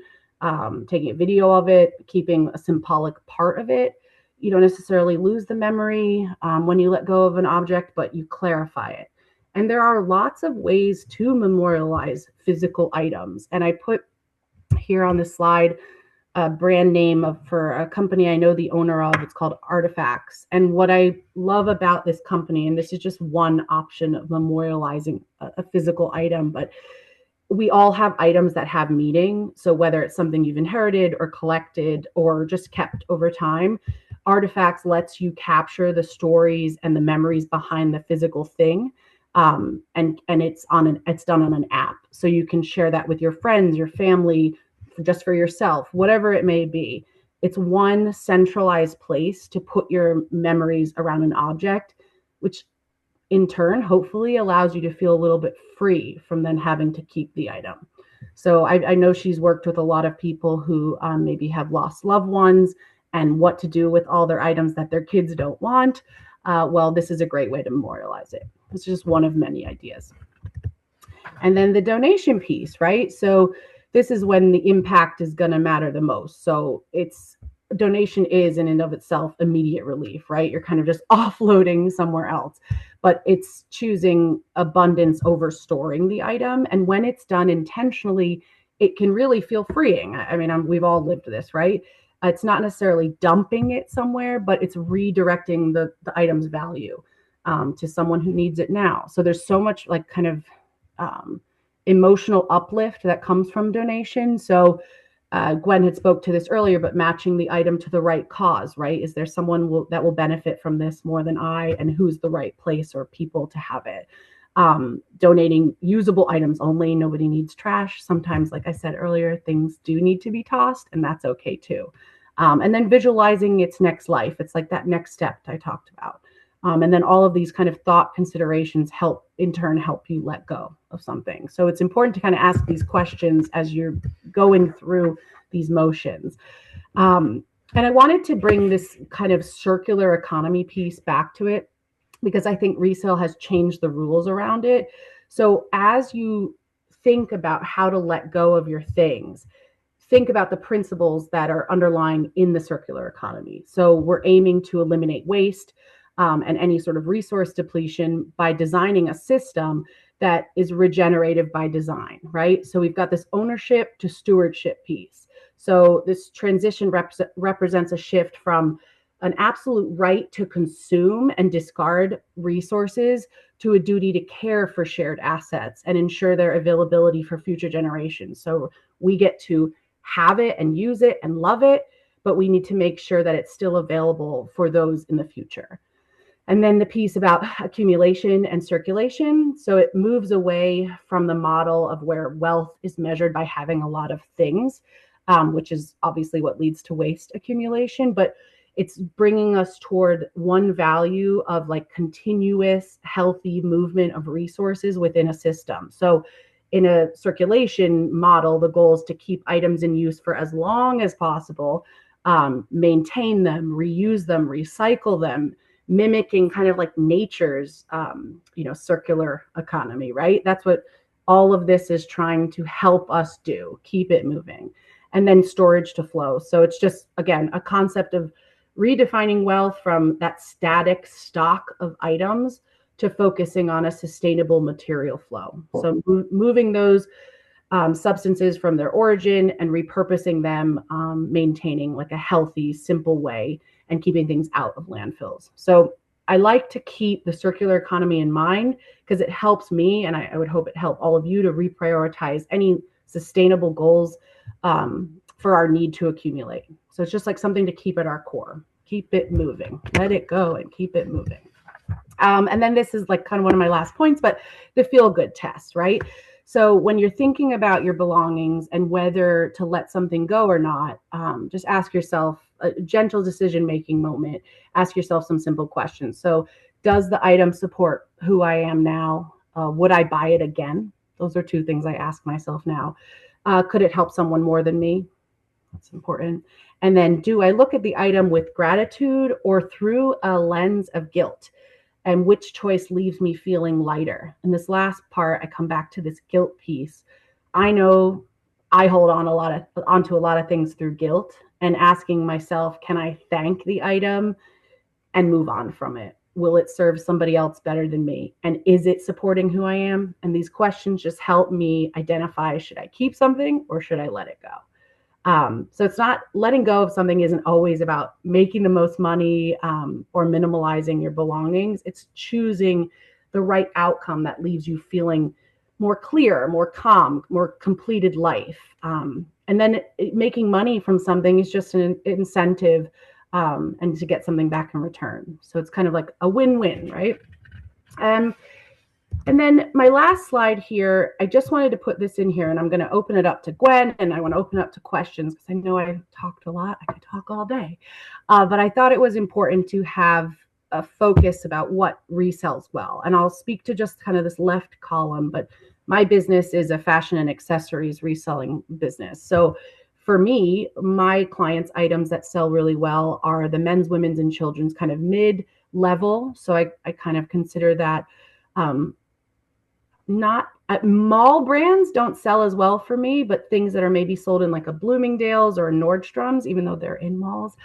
taking a video of it, keeping a symbolic part of it. You don't necessarily lose the memory when you let go of an object, but you clarify it. And there are lots of ways to memorialize physical items. And I put here on the slide a brand name for a company I know the owner of. It's called Artifacts. And what I love about this company, and this is just one option of memorializing a physical item, but we all have items that have meaning. So whether it's something you've inherited or collected or just kept over time, Artifacts lets you capture the stories and the memories behind the physical thing. And it's done on an app. So you can share that with your friends, your family, just for yourself, whatever it may be. It's one centralized place to put your memories around an object, which in turn hopefully allows you to feel a little bit free from then having to keep the item. So I know she's worked with a lot of people who maybe have lost loved ones and what to do with all their items that their kids don't want. Well, this is a great way to memorialize it. It's just one of many ideas. And then the donation piece, right? So this is when the impact is going to matter the most. So it's donation is in and of itself immediate relief, right? You're kind of just offloading somewhere else, but it's choosing abundance over storing the item. And when it's done intentionally, it can really feel freeing. I mean, we've all lived this, right? It's not necessarily dumping it somewhere, but it's redirecting the item's value to someone who needs it now. So there's so much like kind of emotional uplift that comes from donation. So Gwen had spoke to this earlier, but matching the item to the right cause, right? Is there someone that will benefit from this more than I, and who's the right place or people to have it? Donating usable items only. Nobody needs trash. Sometimes, like I said earlier, things do need to be tossed, and that's okay too. And then visualizing its next life. It's like that next step I talked about. And then all of these kind of thought considerations in turn help you let go of something. So it's important to kind of ask these questions as you're going through these motions. And I wanted to bring this kind of circular economy piece back to it because I think resale has changed the rules around it. So as you think about how to let go of your things, think about the principles that are underlying in the circular economy. So we're aiming to eliminate waste and any sort of resource depletion by designing a system that is regenerative by design, right? So we've got this ownership to stewardship piece. So this transition represents a shift from an absolute right to consume and discard resources to a duty to care for shared assets and ensure their availability for future generations. So we get to have it and use it and love it, but we need to make sure that it's still available for those in the future. And then the piece about accumulation and circulation. So it moves away from the model of where wealth is measured by having a lot of things, which is obviously what leads to waste accumulation, but it's bringing us toward one value of like continuous, healthy movement of resources within a system. So in a circulation model, the goal is to keep items in use for as long as possible, maintain them, reuse them, recycle them, mimicking kind of like nature's, circular economy, right? That's what all of this is trying to help us do, keep it moving. And then storage to flow. So it's just, again, a concept of redefining wealth from that static stock of items to focusing on a sustainable material flow. So moving those substances from their origin and repurposing them, maintaining like a healthy, simple way and keeping things out of landfills. So I like to keep the circular economy in mind because it helps me, and I would hope it help all of you to reprioritize any sustainable goals for our need to accumulate. So it's just like something to keep at our core. Keep it moving. Let it go and keep it moving. And then this is like kind of one of my last points, but the feel-good test, right? So when you're thinking about your belongings and whether to let something go or not, just ask yourself a gentle decision-making moment. Ask yourself some simple questions. So does the item support who I am now? Would I buy it again? Those are two things I ask myself now. Could it help someone more than me? That's important. And then do I look at the item with gratitude or through a lens of guilt? And which choice leaves me feeling lighter? And this last part, I come back to this guilt piece. I know I hold on onto a lot of things through guilt, and asking myself, can I thank the item and move on from it? Will it serve somebody else better than me? And is it supporting who I am? And these questions just help me identify, should I keep something or should I let it go? So it's not, letting go of something isn't always about making the most money or minimalizing your belongings. It's choosing the right outcome that leaves you feeling more clear, more calm, more completed life. And then making money from something is just an incentive and to get something back in return. So it's kind of like a win-win, right? And then my last slide here, I just wanted to put this in here, and I'm going to open it up to Gwen, and I want to open it up to questions because I know I talked a lot. I could talk all day. But I thought it was important to have a focus about what resells well. And I'll speak to just kind of this left column, but my business is a fashion and accessories reselling business. So for me, my clients' items that sell really well are the men's, women's, and children's kind of mid level. So I kind of consider that not mall brands don't sell as well for me, but things that are maybe sold in like a Bloomingdale's or a Nordstrom's, even though they're in malls,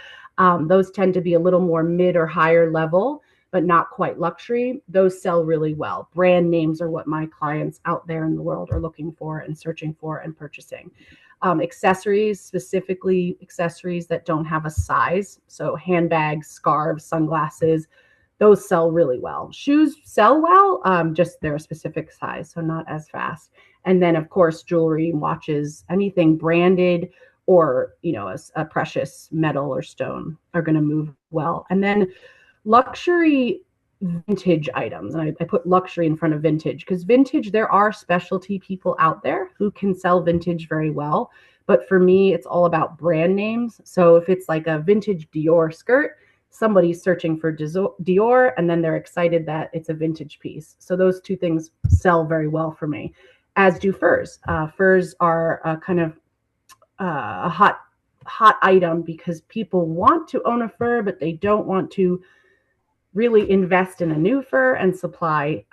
those tend to be a little more mid or higher level, but not quite luxury. Those sell really well. Brand names are what my clients out there in the world are looking for and searching for and purchasing. Accessories, specifically accessories that don't have a size. So handbags, scarves, sunglasses, those sell really well. Shoes sell well, just they're a specific size, so not as fast. And then, of course, jewelry, watches, anything branded or, a precious metal or stone are going to move well. And then luxury vintage items. And I put luxury in front of vintage because vintage, there are specialty people out there who can sell vintage very well. But for me, it's all about brand names. So if it's like a vintage Dior skirt, somebody's searching for Dior and then they're excited that it's a vintage piece. So those two things sell very well for me, as do furs. Furs are kind of a hot item because people want to own a fur, but they don't want to really invest in a new fur and supply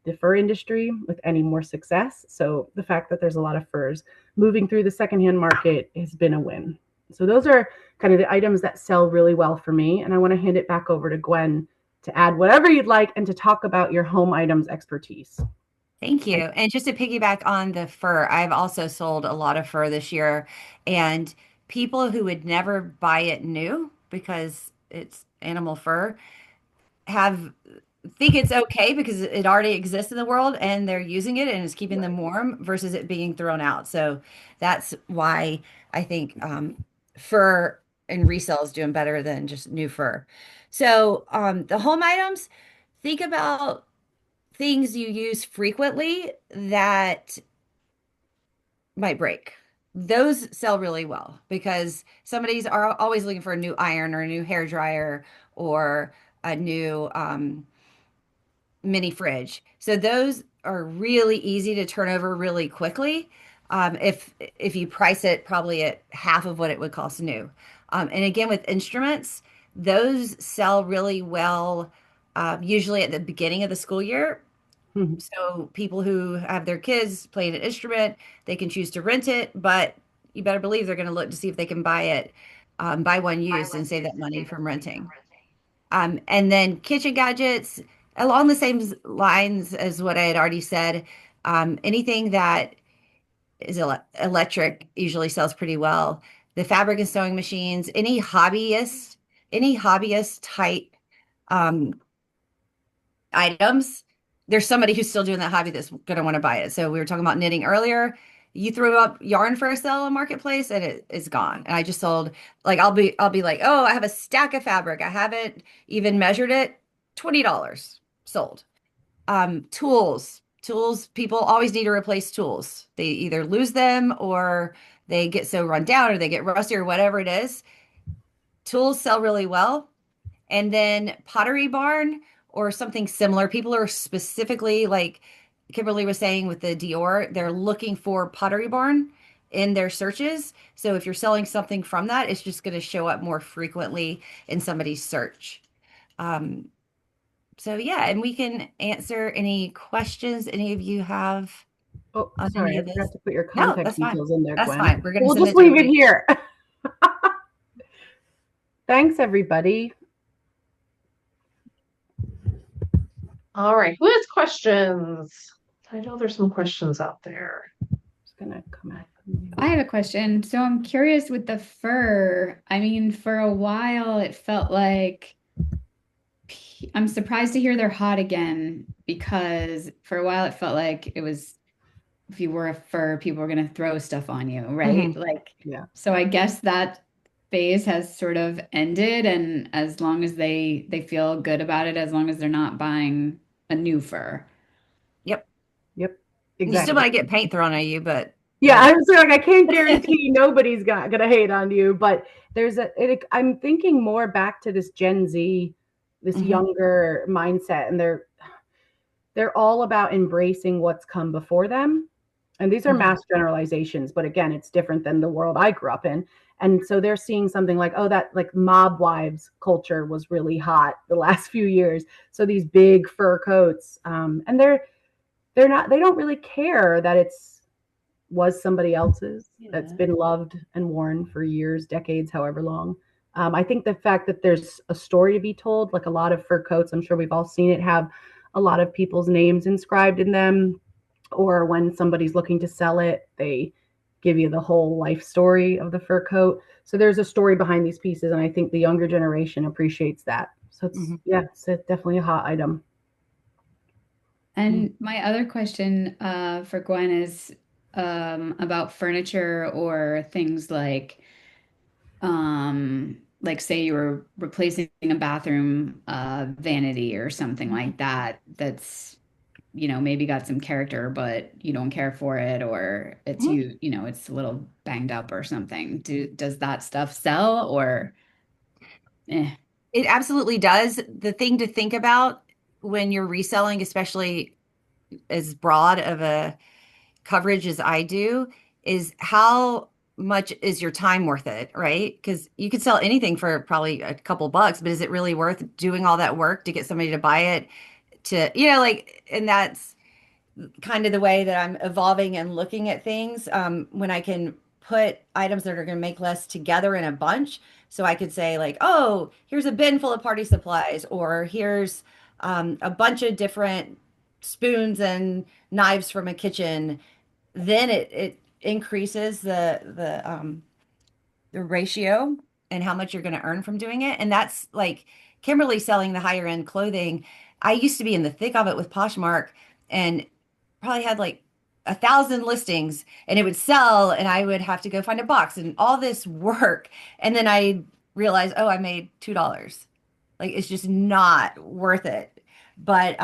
the fur industry with any more success. So the fact that there's a lot of furs moving through the secondhand market has been a win. So those are kind of the items that sell really well for me. And I want to hand it back over to Gwen to add whatever you'd like and to talk about your home items expertise. Thank you. And just to piggyback on the fur, I've also sold a lot of fur this year. And people who would never buy it new because it's animal fur think it's okay because it already exists in the world and they're using it and it's keeping them warm versus it being thrown out. So that's why I think fur and resale is doing better than just new fur. So the home items, think about things you use frequently that might break. Those sell really well because somebody's are always looking for a new iron or a new hair dryer or a new mini fridge. So those are really easy to turn over really quickly. If you price it probably at half of what it would cost new. And again, with instruments, those sell really well, usually at the beginning of the school year. Mhm. So people who have their kids playing an instrument, they can choose to rent it, but you better believe they're going to look to see if they can buy it, buy one used and save that money from renting. And then kitchen gadgets, along the same lines as what I had already said, anything that is electric usually sells pretty well. The fabric and sewing machines, any hobbyist type um, items, there's somebody who's still doing that hobby that's going to want to buy it. So we were talking about knitting earlier. You threw up yarn for a sale on Marketplace and it is gone. And I just sold like I'll be like, oh, I have a stack of fabric. I haven't even measured it. $20 sold. Tools, people always need to replace tools. They either lose them or they get so run down or they get rusty or whatever it is. Tools sell really well. And then Pottery Barn or something similar. People are specifically, like Kimberly was saying with the Dior, they're looking for Pottery Barn in their searches. So if you're selling something from that, it's just going to show up more frequently in somebody's search. So yeah, and we can answer any questions any of you have Oh, on sorry, any I of this. forgot to put your No, contact that's fine. details in there, That's Gwen. fine. We're going to We'll send just it to leave it everybody. here. Thanks, everybody. All right, who has questions? I know there's some questions out there. Just gonna come out. I have a question. So I'm curious with the fur. I mean, for a while it felt like I'm surprised to hear they're hot again because for a while it felt like it was if you were a fur, people were going to throw stuff on you, right? Like, Yeah. so I guess that phase has sort of ended, and as long as they feel good about it, as long as they're not buying a new fur. Yep. Yep. You still Exactly. might get paint thrown at you, but Yeah, I was like, I can't guarantee nobody's gonna hate on you, but I'm thinking more back to this Gen Z, this Mhm. younger mindset, and they're all about embracing what's come before them. And these are mass generalizations, but again, it's different than the world I grew up in. And so they're seeing something like, oh, that like mob wives culture was really hot the last few years. So these big fur coats, and they're not, they don't really care that it's was somebody else's that's been loved and worn for years, decades, however long. I think the fact that there's a story to be told, like a lot of fur coats, I'm sure we've all seen it, have a lot of people's names inscribed in them. Or when somebody's looking to sell it, they give you the whole life story of the fur coat. So there's a story behind these pieces, and I think the younger generation appreciates that. So it's it's definitely a hot item. And my other question for Gwen is about furniture or things like say you were replacing a bathroom vanity or something like that that's maybe got some character, but you don't care for it, or it's it's a little banged up or something. Does that stuff sell or eh? It absolutely does. The thing to think about when you're reselling, especially as broad of a coverage as I do, is how much is your time worth it, right? Because you could sell anything for probably a couple bucks, but is it really worth doing all that work to get somebody to buy it? And that's kind of the way that I'm evolving and looking at things. When I can put items that are going to make less together in a bunch. So I could say, like, oh, here's a bin full of party supplies, or here's a bunch of different spoons and knives from a kitchen. Then it increases the ratio and how much you're going to earn from doing it. And that's like Kimberly selling the higher end clothing. I used to be in the thick of it with Poshmark and probably had like 1,000 listings, and it would sell and I would have to go find a box and all this work. And then I realized, oh, I made $2. Like it's just not worth it. But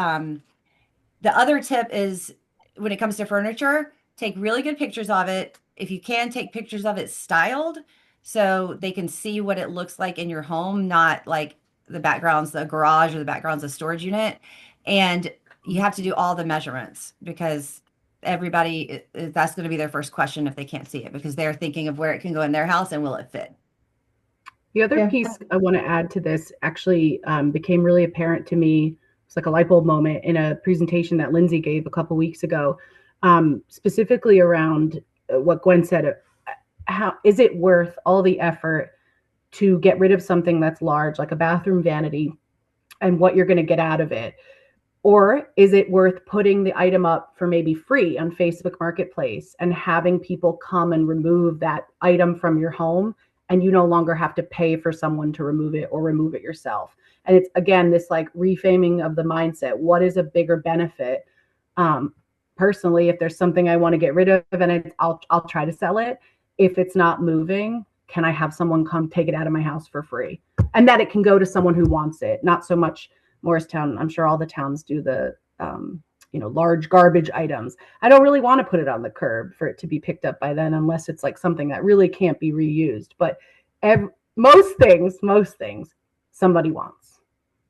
the other tip is when it comes to furniture, take really good pictures of it. If you can, take pictures of it styled so they can see what it looks like in your home, not like the background's the garage or the background's a storage unit. And you have to do all the measurements because everybody, that's going to be their first question if they can't see it because they're thinking of where it can go in their house and will it fit. The other piece I want to add to this actually became really apparent to me. It's like a light bulb moment in a presentation that Lindsay gave a couple weeks ago, specifically around what Gwen said. How is it worth all the effort to get rid of something that's large, like a bathroom vanity, and what you're going to get out of it? Or is it worth putting the item up for maybe free on Facebook Marketplace and having people come and remove that item from your home, and you no longer have to pay for someone to remove it or remove it yourself? And it's, again, this like reframing of the mindset. What is a bigger benefit? Personally, if there's something I want to get rid of and I'll try to sell it. If it's not moving, can I have someone come take it out of my house for free? And that it can go to someone who wants it, not so much Morristown. I'm sure all the towns do the large garbage items. I don't really want to put it on the curb for it to be picked up by then, unless it's like something that really can't be reused. But most things, somebody wants.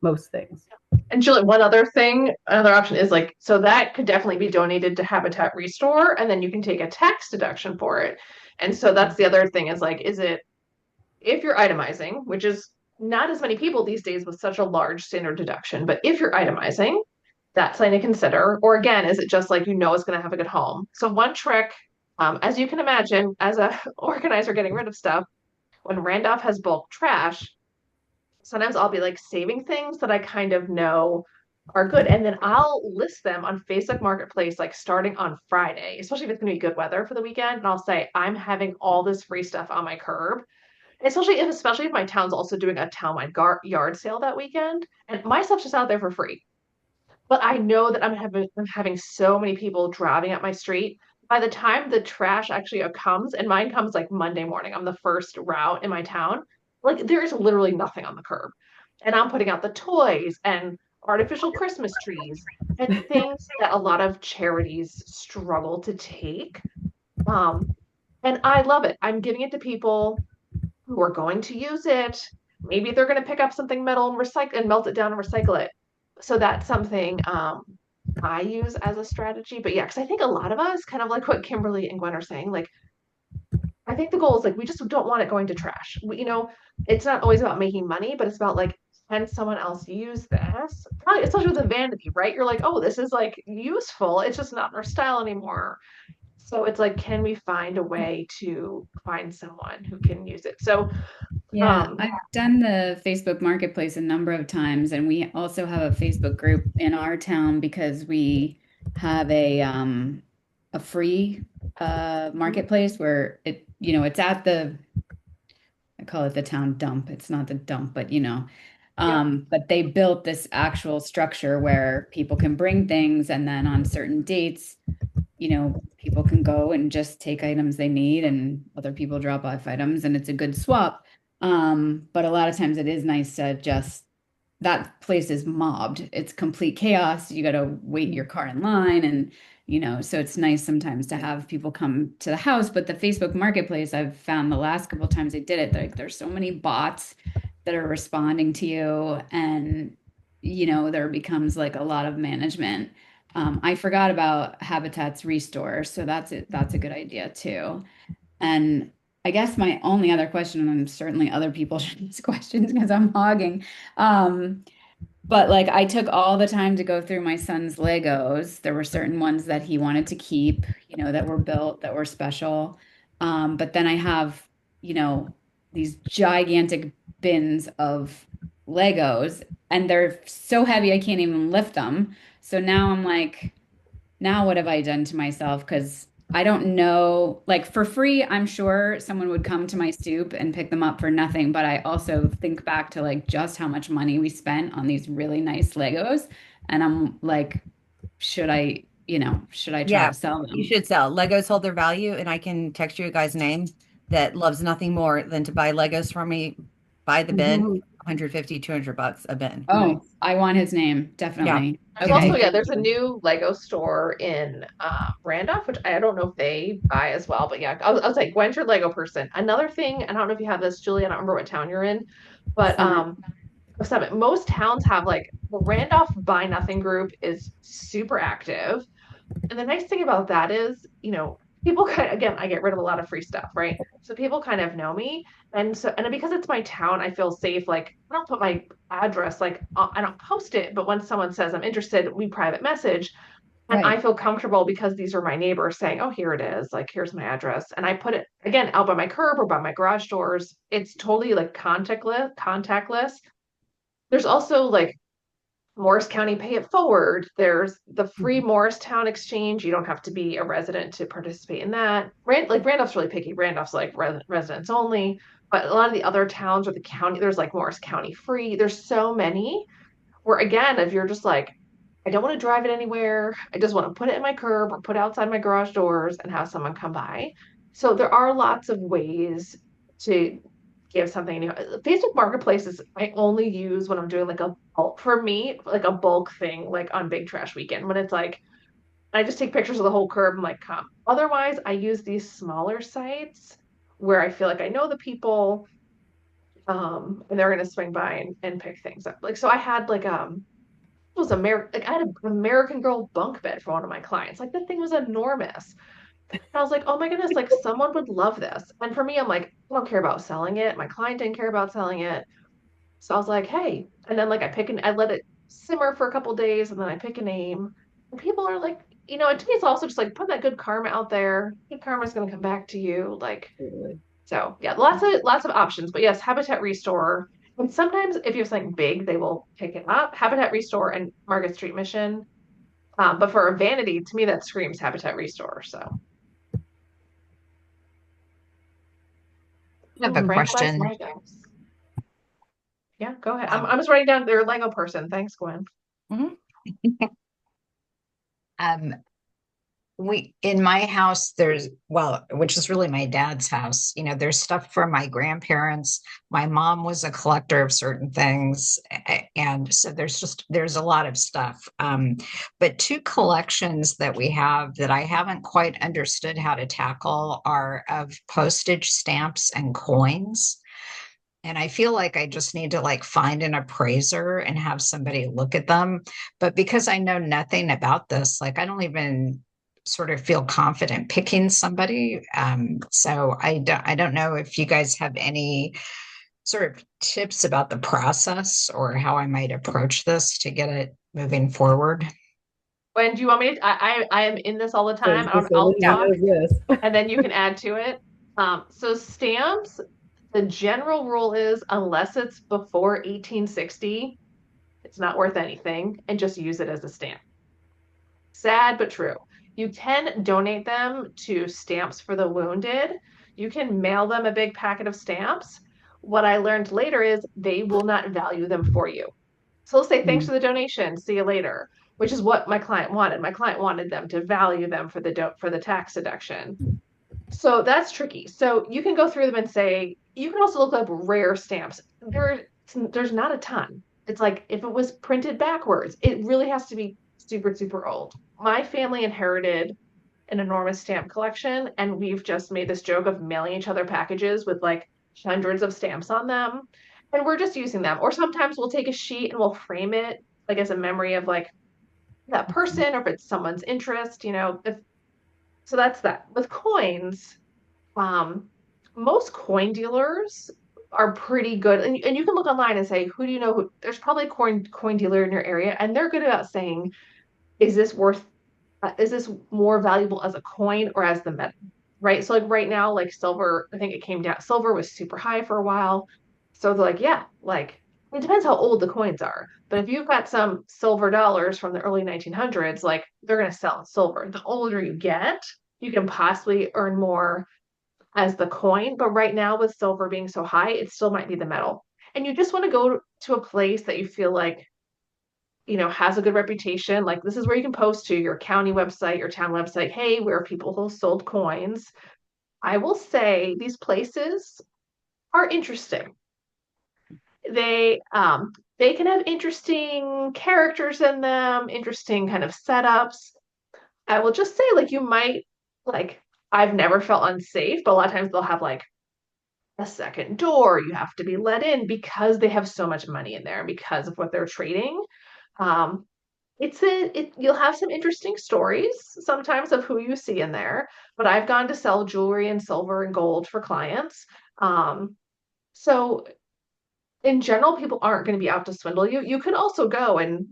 Most things. And Julie, another option is like, so that could definitely be donated to Habitat Restore, and then you can take a tax deduction for it. And so that's the other thing is like, if you're itemizing, which is not as many people these days with such a large standard deduction, but if you're itemizing, that's something to consider. Or again, is it just like it's going to have a good home? So one trick, as you can imagine, as a organizer getting rid of stuff, when Randolph has bulk trash, sometimes I'll be like saving things that I kind of know are good. And then I'll list them on Facebook Marketplace, like starting on Friday, especially if it's going to be good weather for the weekend. And I'll say, I'm having all this free stuff on my curb. Especially if my town's also doing a townwide yard sale that weekend, and my stuff's just out there for free. But I know that I'm having so many people driving up my street. By the time the trash actually comes, and mine comes like Monday morning, I'm the first route in my town. Like there's literally nothing on the curb, and I'm putting out the toys and artificial Christmas trees and things that a lot of charities struggle to take. Um, and I love it. I'm giving it to people who are going to use it. Maybe they're going to pick up something metal and recycle and melt it down and recycle it. So that's something I use as a strategy. But yeah, because I think a lot of us, kind of like what Kimberly and Gwen are saying, like I think the goal is like we just don't want it going to trash. It's not always about making money, but it's about like, can someone else use this? Probably, especially with the vanity, right? You're like, oh, this is like useful. It's just not our style anymore. So it's like, can we find a way to find someone who can use it? So, Yeah, um, I've done the Facebook Marketplace a number of times, and we also have a Facebook group in our town because we have a free marketplace where it's at the I call it the town dump. It's not the dump, but yep, but they built this actual structure where people can bring things, and then on certain dates, people can go and just take items they need, and other people drop off items, and it's a good swap. But a lot of times it is nice to just that place is mobbed. It's complete chaos. You got to wait your car in line and so it's nice sometimes to have people come to the house, but the Facebook Marketplace, I've found the last couple of times I did it, like there's so many bots that are responding to you and there becomes like a lot of management. I forgot about Habitat's Restore, so that's a good idea too. And I guess my only other question, and certainly other people should ask questions because I'm hogging. But like I took all the time to go through my son's Legos. There were certain ones that he wanted to keep, that were built, that were special. But then I have, you know, these gigantic bins of Legos, and they're so heavy I can't even lift them. So now I'm like, now what have I done to myself? Because I don't know, like for free, I'm sure someone would come to my stoop and pick them up for nothing. But I also think back to like just how much money we spent on these really nice Legos. And I'm like, should I try Yeah, to sell you them? should sell. Legos hold their value, and I can text you a guy's name that loves nothing more than to buy Legos from me, buy the bin, Mhm. 150, $200 a bin. Oh, Nice. I want his name, Yeah. definitely. there's also, And Okay. yeah, there's a new Lego store in Randolph, which I don't know if they buy as well, but yeah, I was like, Gwen's your Lego person. Another thing, I don't know if you have this, Julie, I don't remember what town you're in, but Summit. Summit, most towns have like the Randolph Buy Nothing group is super active. And the nice thing about that is, people kind of, again, I get rid of a lot of free stuff, right? So people kind of know me. And because it's my town, I feel safe. Like, I don't put my address, like, I don't post it, but when someone says I'm interested, we private message. And I Right. feel comfortable because these are my neighbors saying, oh, here it is. Like, here's my address. And I put it again out by my curb or by my garage doors. It's totally like contactless. There's also like Morris County Pay It Forward. There's the free Mhm. Morristown exchange. You don't have to be a resident to participate in that. Randolph's really picky. Randolph's like residents only. But a lot of the other towns or the county, there's like Morris County Free. There's so many where, again, if you're just like, I don't want to drive it anywhere. I just want to put it in my curb or put it outside my garage doors and have someone come by. So there are lots of ways to give something new. Facebook Marketplace is I only use when I'm doing like a bulk for me, like a bulk thing, like on Big Trash Weekend when it's like I just take pictures of the whole curb and like come. Otherwise, I use these smaller sites where I feel like I know the people, and they're gonna swing by and pick things up. Like so I had like it was American, like I had an American Girl bunk bed for one of my clients. Like the thing was enormous. And I was like, oh my goodness, like someone would love this. And for me, I'm like, I don't care about selling it. My client didn't care about selling it. So I was like, hey. And then like I let it simmer for a couple days and then I pick a name. And people are like, and to me it's also just like put that good karma out there. Good karma's gonna come back to you. Like Absolutely. so yeah, lots of options. But yes, Habitat Restore. And sometimes if you have something big, they will pick it up. Habitat Restore and Market Street Mission. But for a vanity, to me that screams Habitat Restore. So I have ooh, a Frank likes question. Legos. Yeah, go ahead. I'm, Um, I'm just writing down their Lego person. Thanks, Gwen. mhm. um, we in my house there's well which is really my dad's house, there's stuff from my grandparents. My mom was a collector of certain things, and so there's a lot of stuff, but two collections that we have that I haven't quite understood how to tackle are of postage stamps and coins. And I feel like I just need to like find an appraiser and have somebody look at them. But because I know nothing about this, like I don't even sort of feel confident picking somebody. So I don't know if you guys have any sort of tips about the process or how I might approach this to get it moving forward. When do you want me to? I am in this all the I was time. gonna say, I'll Lindsay Yeah. talk, knows this. and then you can add to it. So stamps, the general rule is unless it's before 1860, it's not worth anything, and just use it as a stamp. Sad but true. You can donate them to Stamps for the Wounded. You can mail them a big packet of stamps. What I learned later is they will not value them for you. So they'll say, thanks Mm, for the donation, see you later, which is what my client wanted. My client wanted them to value them for for the tax deduction. So that's tricky. So you can go through them and say, you can also look up rare stamps. There's not a ton. It's like if it was printed backwards, it really has to be super, super old. My family inherited an enormous stamp collection, and we've just made this joke of mailing each other packages with like hundreds of stamps on them. And we're just using them. Or sometimes we'll take a sheet and we'll frame it like as a memory of like that person, or if it's someone's interest, if so that's that. With coins, um, most coin dealers are pretty good, and you can look online and say, who do you know who? There's probably a coin dealer in your area, and they're good about saying, is this worth? Is this more valuable as a coin or as the metal? Right. So like right now, like silver, I think it came down. Silver was super high for a while, so they're like, yeah, like it depends how old the coins are. But if you've got some silver dollars from the early 1900s, like they're going to sell in silver. The older you get, you can possibly earn more as the coin, but right now with silver being so high, it still might be the metal. And you just want to go to a place that you feel like, has a good reputation. Like this is where you can post to your county website, your town website, hey, we're people who sold coins. I will say these places are interesting. They can have interesting characters in them, interesting kind of setups. I will just say, like, you might like I've never felt unsafe, but a lot of times they'll have like a second door. You have to be let in because they have so much money in there and because of what they're trading. Um, you'll have some interesting stories sometimes of who you see in there, but I've gone to sell jewelry and silver and gold for clients. So in general, people aren't going to be out to swindle you. You can also go and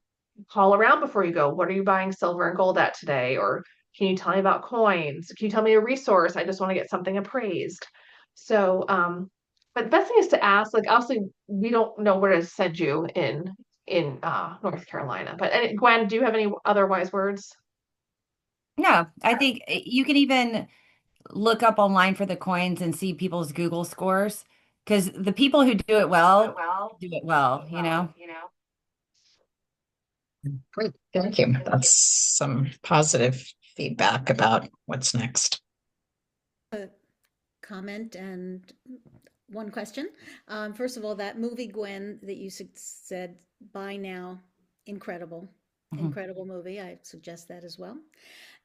call around before you go. What are you buying silver and gold at today? Or can you tell me about coins? Can you tell me a resource? I just want to get something appraised. So, but the best thing is to ask. Like, obviously, we don't know where to send you in North Carolina. But Gwen, do you have any other wise words? No, I think you can even look up online for the coins and see people's Google scores because the people who do it well, you know? Great. Thank you. That's some positive feedback about what's next. A comment and one question. First of all, that movie, Gwen, that you said, Buy Now, incredible, Mhm. incredible movie. I suggest that as well.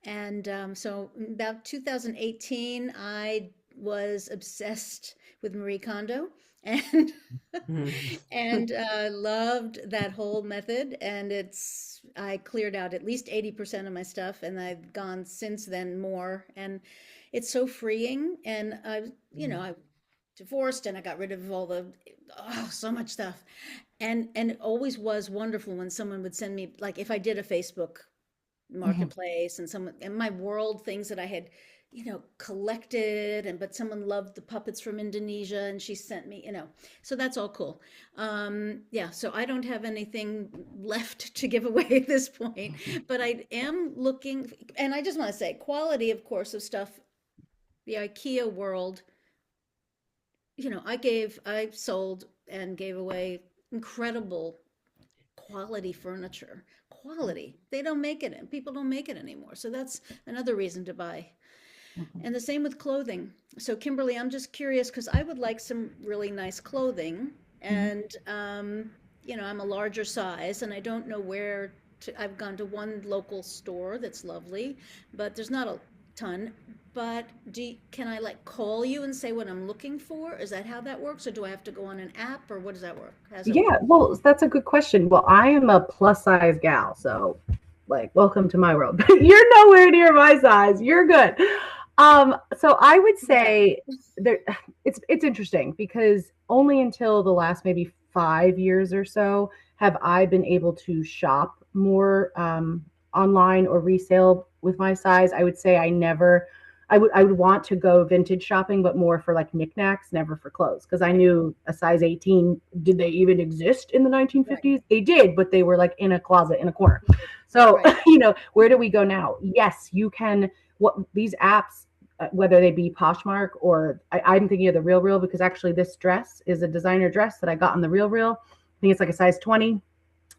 And so about 2018, I was obsessed with Marie Kondo and and loved that whole method. And I cleared out at least 80% of my stuff, and I've gone since then more. And it's so freeing. And I divorced and I got rid of so much stuff. And it always was wonderful when someone would send me, like if I did a Facebook Mhm. marketplace and my world things that I had collected, but someone loved the puppets from Indonesia and she sent me, so that's all cool. Yeah, so I don't have anything left to give away at this point, but I am looking, and I just want to say quality, of course, of stuff. The IKEA world, I sold and gave away incredible quality furniture. Quality. They don't make it, and people don't make it anymore. So that's another reason to buy. Mhm. And the same with clothing. So Kimberly, I'm just curious because I would like some really nice clothing, and I'm a larger size, and I don't know I've gone to one local store that's lovely, but there's not a ton. but can I like call you and say what I'm looking for? Is that how that works? Or do I have to go on an app or what does that work? How does it work? Yeah, well, that's a good question. Well, I am a plus size gal, so like welcome to my world. You're nowhere near my size. You're good. So I would Okay. say there it's interesting because only until the last maybe 5 years or so have I been able to shop more online or resale with my size. I would say I would want to go vintage shopping, but more for like knickknacks, never for clothes. Because I knew a size 18, did they even exist in the Right. 1950s? They did, but they were like in a closet in a corner. Right. So, Right. where do we go now? Yes, you can. What these apps, whether they be Poshmark or I'm thinking of the Real Real because actually this dress is a designer dress that I got on the Real Real. I think it's like a size 20.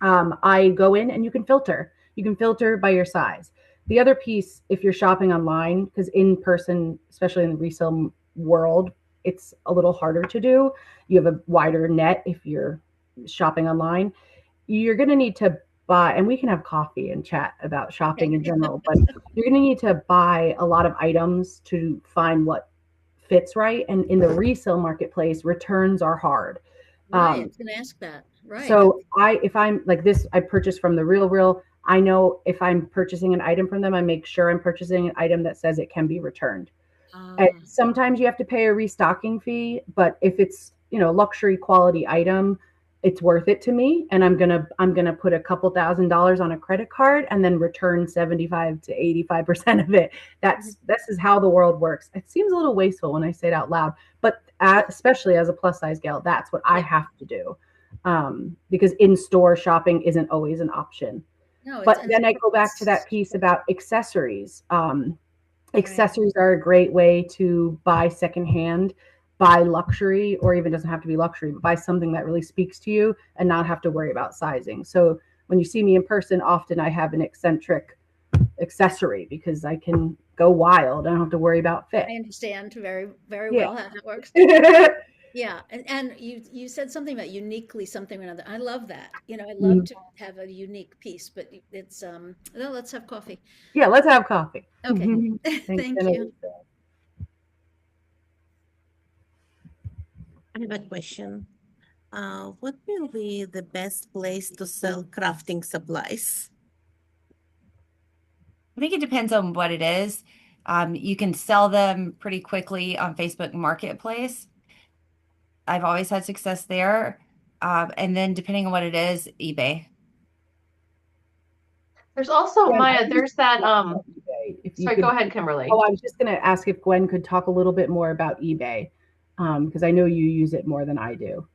I go in and you can filter. You can filter by your size. The other piece, if you're shopping online, because in person, especially in the resale world, it's a little harder to do. You have a wider net if you're shopping online. You're going to need to buy, and we can have coffee and chat about shopping Okay. in general, but you're going to need to buy a lot of items to find what fits right. And in the resale marketplace, returns are hard. Right. I Um, was going to ask that. Right. so if I'm like this, I purchase from the Real Real. I know if I'm purchasing an item from them, I make sure I'm purchasing an item that says it can be returned. And Ah, sometimes you have to pay a restocking fee, but if it's luxury quality item, it's worth it to me. And I'm gonna put a couple $1,000s on a credit card and then return 75 to 85% of it. mhm. This is how the world works. It seems a little wasteful when I say it out loud, but especially as a plus size gal, that's what I Yeah. have to do because in store shopping isn't always an option. No, But and then I go back to that piece about accessories. right. Accessories are a great way to buy secondhand, buy luxury, or even doesn't have to be luxury, but buy something that really speaks to you and not have to worry about sizing. So when you see me in person, often I have an eccentric accessory because I can go wild. I don't have to worry about fit. I understand very, very Yeah. well how that works. Yeah. Yeah, and you said something about uniquely something or another. I love that. I love to have a unique piece, but it's no, let's have coffee. Yeah, let's have coffee. Okay. Thanks, Thank you. Annalisa. I have a question. What will be the best place to sell crafting supplies? I think it depends on what it is. You can sell them pretty quickly on Facebook Marketplace. I've always had success there. And then depending on what it is, eBay. There's also Gwen, I Maya, used there's that to love eBay. If you sorry, go could, ahead, Kimberly. oh, I was just going to ask if Gwen could talk a little bit more about eBay, because I know you use it more than I do.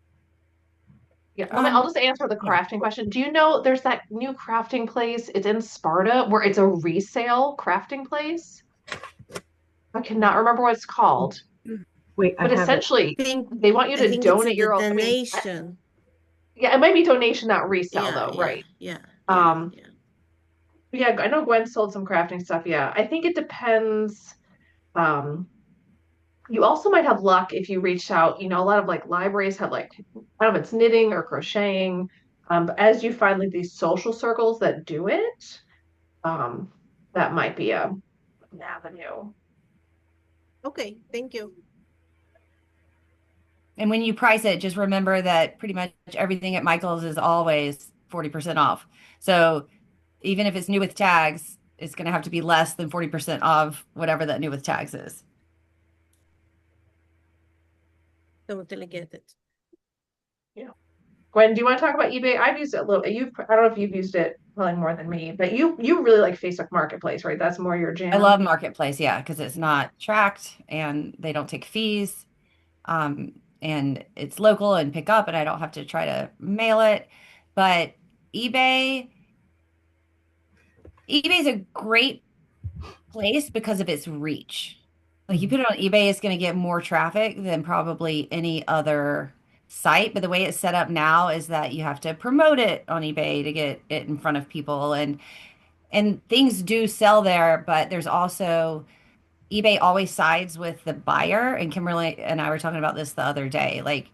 Yeah, I'll Um, just answer the yeah. crafting question. Do you know there's that new crafting place? It's in Sparta where it's a resale crafting place. I cannot remember what it's called, Wait, I but have it. essentially Think they want you I to think it's donate the your own. donation. Yeah, it might be donation, not resale Yeah, though, yeah, right? yeah, yeah, Um, yeah. yeah, I know Gwen sold some crafting stuff. Yeah, I think it depends. Um, you also might have luck if you reach out. A lot of like libraries have like, I don't know if it's knitting or crocheting. But as you find like these social circles that do it, um, that might be an avenue. Okay, thank you. And when you price it, just remember that pretty much everything at Michael's is always 40% off. So even if it's new with tags, it's going to have to be less than 40% off whatever that new with tags is. Totally get it. Yeah. Gwen, do you want to talk about eBay? I've used it a little. I don't know if you've used it probably more than me, but you really like Facebook Marketplace, right? That's more your I jam. love Marketplace, yeah, because it's not tracked and they don't take fees. And it's local and pick up, and I don't have to try to mail it. But eBay, eBay is a great place because of its reach. Like you put it on eBay, it's going to get more traffic than probably any other site. But the way it's set up now is that you have to promote it on eBay to get it in front of people, and things do sell there, but there's also eBay always sides with the buyer. And Kimberly and I were talking about this the other day. Like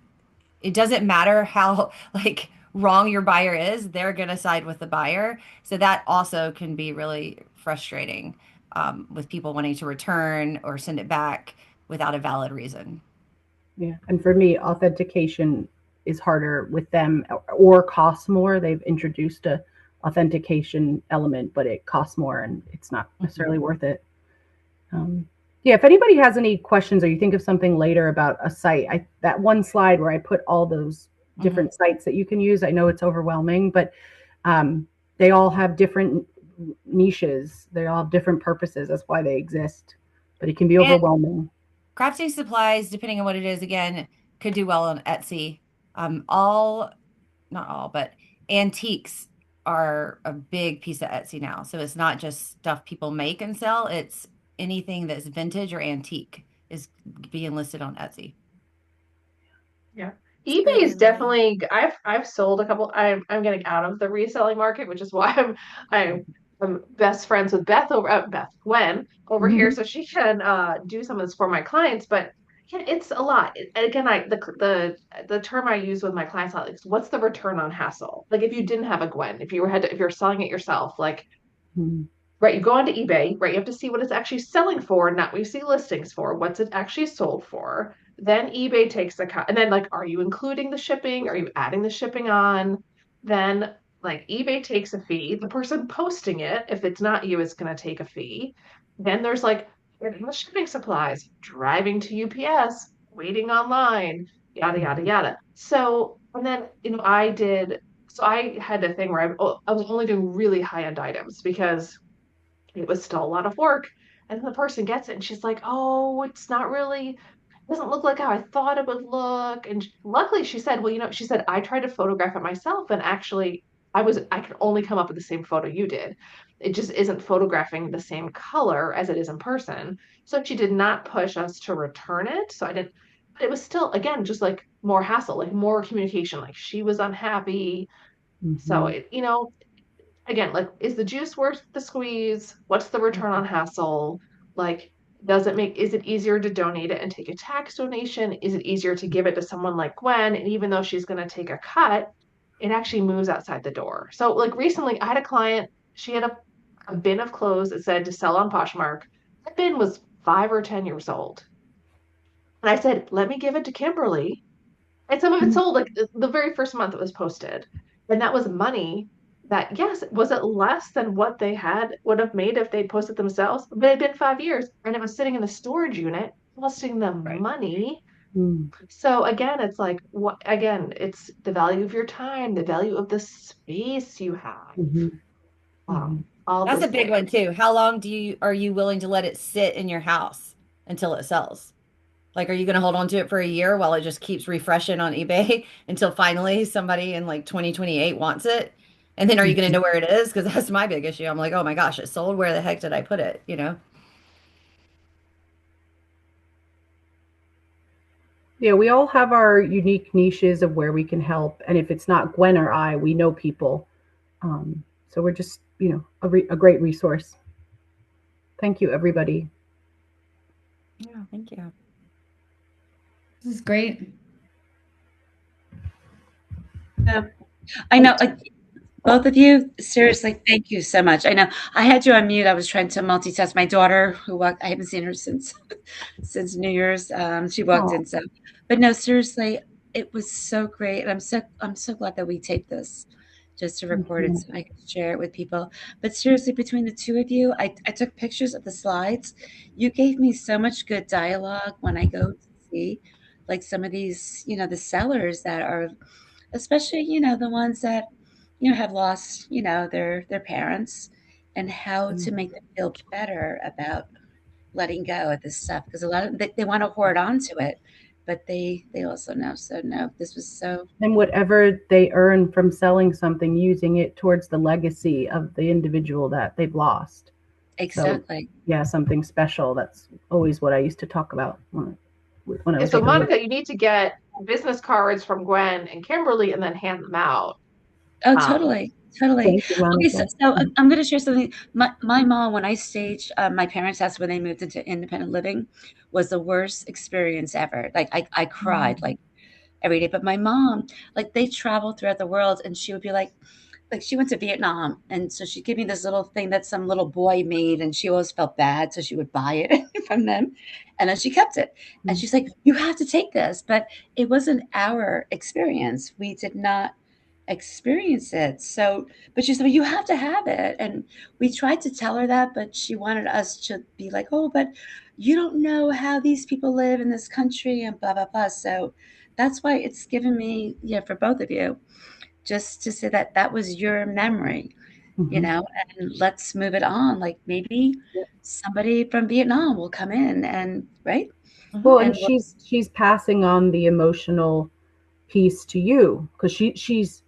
it doesn't matter how like wrong your buyer is, they're going to side with the buyer. So that also can be really frustrating. with people wanting to return or send it back without a valid reason. Yeah. And for me, authentication is harder with them or costs more. They've introduced a authentication element, but it costs more and it's not necessarily worth it. Um, yeah, if anybody has any questions or you think of something later about a site, that one slide where I put all those different sites that you can use, I know it's overwhelming, but they all have different niches. They all have different purposes. That's why they exist. But it can be overwhelming. Crafting supplies, depending on what it is, again, could do well on Etsy. Not all, but antiques are a big piece of Etsy now. So it's not just stuff people make and sell, it's anything that's vintage or antique is being listed on Etsy. Yeah. It's eBay pretty is annoying. definitely I've sold a couple. I'm getting out of the reselling market, which is why I'm best friends with Beth over Beth Gwen over here, Mhm. so she can do some of this for my clients. But yeah, it's a lot. And again, the term I use with my clients a lot is what's the return on hassle? Like if you didn't have a Gwen, if you're selling it yourself, like Mhm. right, you go onto eBay, right? You have to see what it's actually selling for, not what you see listings for. What's it actually sold for? Then eBay takes the cut. And then, like, are you including the shipping? Are you adding the shipping on? Then, like, eBay takes a fee. The person posting it, if it's not you, is going to take a fee. Then there's like getting the shipping supplies, driving to UPS, waiting online, yada, yada, Mhm. yada. So, and then, so I had a thing where I was only doing really high end items because it was still a lot of work. And then the person gets it and she's like, oh, it's not really, it doesn't look like how I thought it would look. And luckily she said, well, she said, I tried to photograph it myself and actually I could only come up with the same photo you did. It just isn't photographing the same color as it is in person. So she did not push us to return it. So I didn't, but it was still, again, just like more hassle, like more communication. Like she was unhappy. So Mhm. again, like, is the juice worth the squeeze? What's the return on hassle? Like, is it easier to donate it and take a tax donation? Is it easier to give it to someone like Gwen? And even though she's going to take a cut, it actually moves outside the door. So, like, recently I had a client, she had a bin of clothes that said to sell on Poshmark. That bin was 5 or 10 years old. And I said, let me give it to Kimberly and some of it sold like the very first month it was posted. And that was money that, yes, was it less than what they had would have made if they posted themselves? But it had been 5 years and it was sitting in a storage unit costing them Right. money. Mhm. So again, it's like what again, it's the value of your time, the value of the space you have. Mhm. Wow. Mhm. All That's those a big things. one too. How long are you willing to let it sit in your house until it sells? Like, are you going to hold on to it for a year while it just keeps refreshing on eBay until finally somebody in like 2028 wants it? And then are you going to Mhm. know where it is? Because that's my big issue. I'm like, oh my gosh, it sold. Where the heck did I put it? You know? Yeah, we all have our unique niches of where we can help. And if it's not Gwen or I, we know people. So we're just, a great resource. Thank you, everybody. Yeah, thank you. This is great. Yeah. I know, like both of you, seriously, thank you so much. I know I had you on mute. I was trying to multitask my daughter who walked, I haven't seen her since New Year's. She walked Oh, in, so but no, seriously, it was so great. And I'm so glad that we taped this just to thank record it you. so I could share it with people. But seriously, between the two of you, I took pictures of the slides. You gave me so much good dialogue when I go to see like some of these, the sellers that are especially, the ones that, have lost, their parents and how to make them feel better about letting go of this stuff because a lot of they want to hoard onto it, but they also know. So no, this was so And whatever they earn from selling something, using it towards the legacy of the individual that they've lost. So, exactly. yeah, something special. That's always what I used to talk about when I And was so like a little. Monica, you need to get business cards from Gwen and Kimberly and then hand them out. Oh, Um, totally, totally. Thank you, Okay, so, Monica. so I'm going to share something. My mom, when I staged my parents' house when they moved into independent living, was the worst experience ever. Like I cried like every day. But my mom, like they traveled throughout the world, and she would be like, like she went to Vietnam, and so she gave me this little thing that some little boy made, and she always felt bad, so she would buy it from them, and then she kept it. And she's like, "You have to take this," but it wasn't our experience. We did not experience it. So, but she said, well, "You have to have it," and we tried to tell her that, but she wanted us to be like, "Oh, but you don't know how these people live in this country," and blah blah blah. So that's why it's given me, yeah, for both of you, just to say that that was your memory, and let's move it on. Like maybe somebody from Vietnam will come in and right. Well, and And we'll, she's passing on the emotional piece to you because she's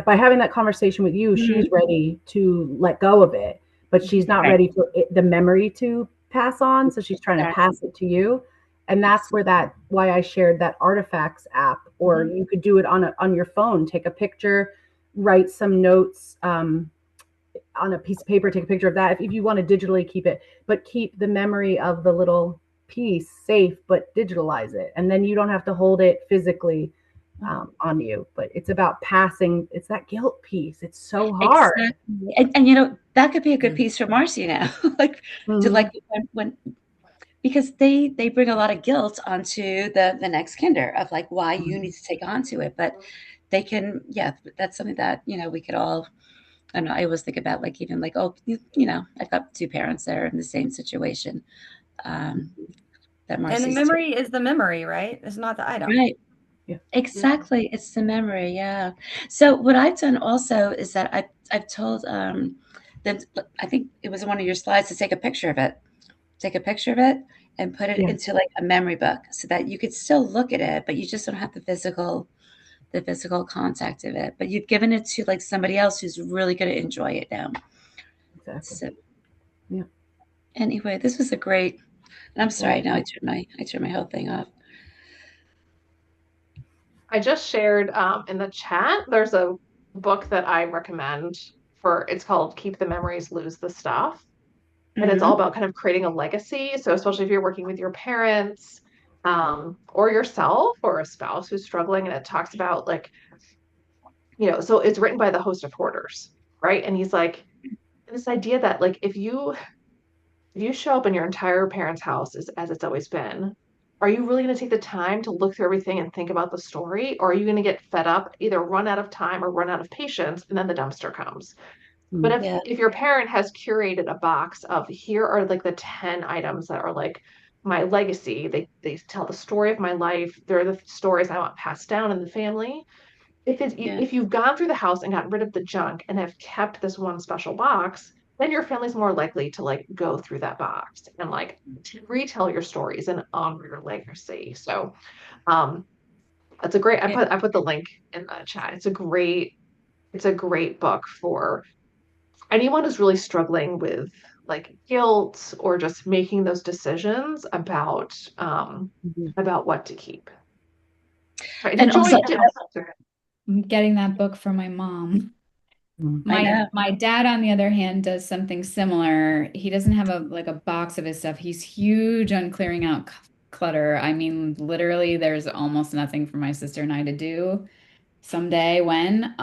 by having that conversation with you, she's ready to let go of it, but she's not right. ready for the memory to pass on. So she's trying to Exactly. pass it to you, and that's why I shared that artifacts app, or you could do it on your phone. Take a picture, write some notes. On a piece of paper, take a picture of that if you want to digitally keep it, but keep the memory of the little piece safe, but digitalize it. And then you don't have to hold it physically on you, but it's about passing. It's that guilt piece. It's so hard. Exactly. And that could be a good piece for Marcy now. Like to Mm-hmm. like when because they bring a lot of guilt onto the next kinder of like why you need to take onto it. But they can, yeah, that's something that, we could all, I don't know, I always think about like even like, oh, I've got two parents that are in the same situation. Um, that And the Marcy's too. memory is the memory, right? It's not the item. Right. Yeah. Exactly. It's the memory. Yeah. So what I've done also is that I've told them, I think it was one of your slides, to take a picture of it. Take a picture of it and put it Yeah. into like a memory book so that you could still look at it, but you just don't have the physical contact of it. But you've given it to like somebody else who's really going to enjoy it now. Exactly. So Yeah. anyway, this was a great. And I'm Yeah. sorry. Now I turned my whole thing off. I just shared in the chat, there's a book that I recommend it's called Keep the Memories, Lose the Stuff. And it's all Mm-hmm. about kind of creating a legacy. So especially if you're working with your parents, or yourself or a spouse who's struggling, and it talks about like, so it's written by the host of Hoarders, right? And he's like, this idea that like if you show up in your entire parents' house as it's always been, are you really going to take the time to look through everything and think about the story? Or are you going to get fed up, either run out of time or run out of patience, and then the dumpster comes? But Mm. if Yeah. if your parent has curated a box of, here are like the 10 items that are like my legacy, they tell the story of my life, they're the stories I want passed down in the family. Yeah. If you've gone through the house and gotten rid of the junk and have kept this one special box, then your family's more likely to like go through that box and like retell your stories and honor your legacy. So that's a great, I put the link in the chat. It's a great book for anyone who's really struggling with like guilt or just making those decisions about what to keep. Right. Did And Joy also, did, I'm getting that book for my mom. Mm. I My know. my dad, on the other hand, does something similar. He doesn't have a box of his stuff. He's huge on clearing out clutter. I mean, literally, there's almost nothing for my sister and I to do someday when.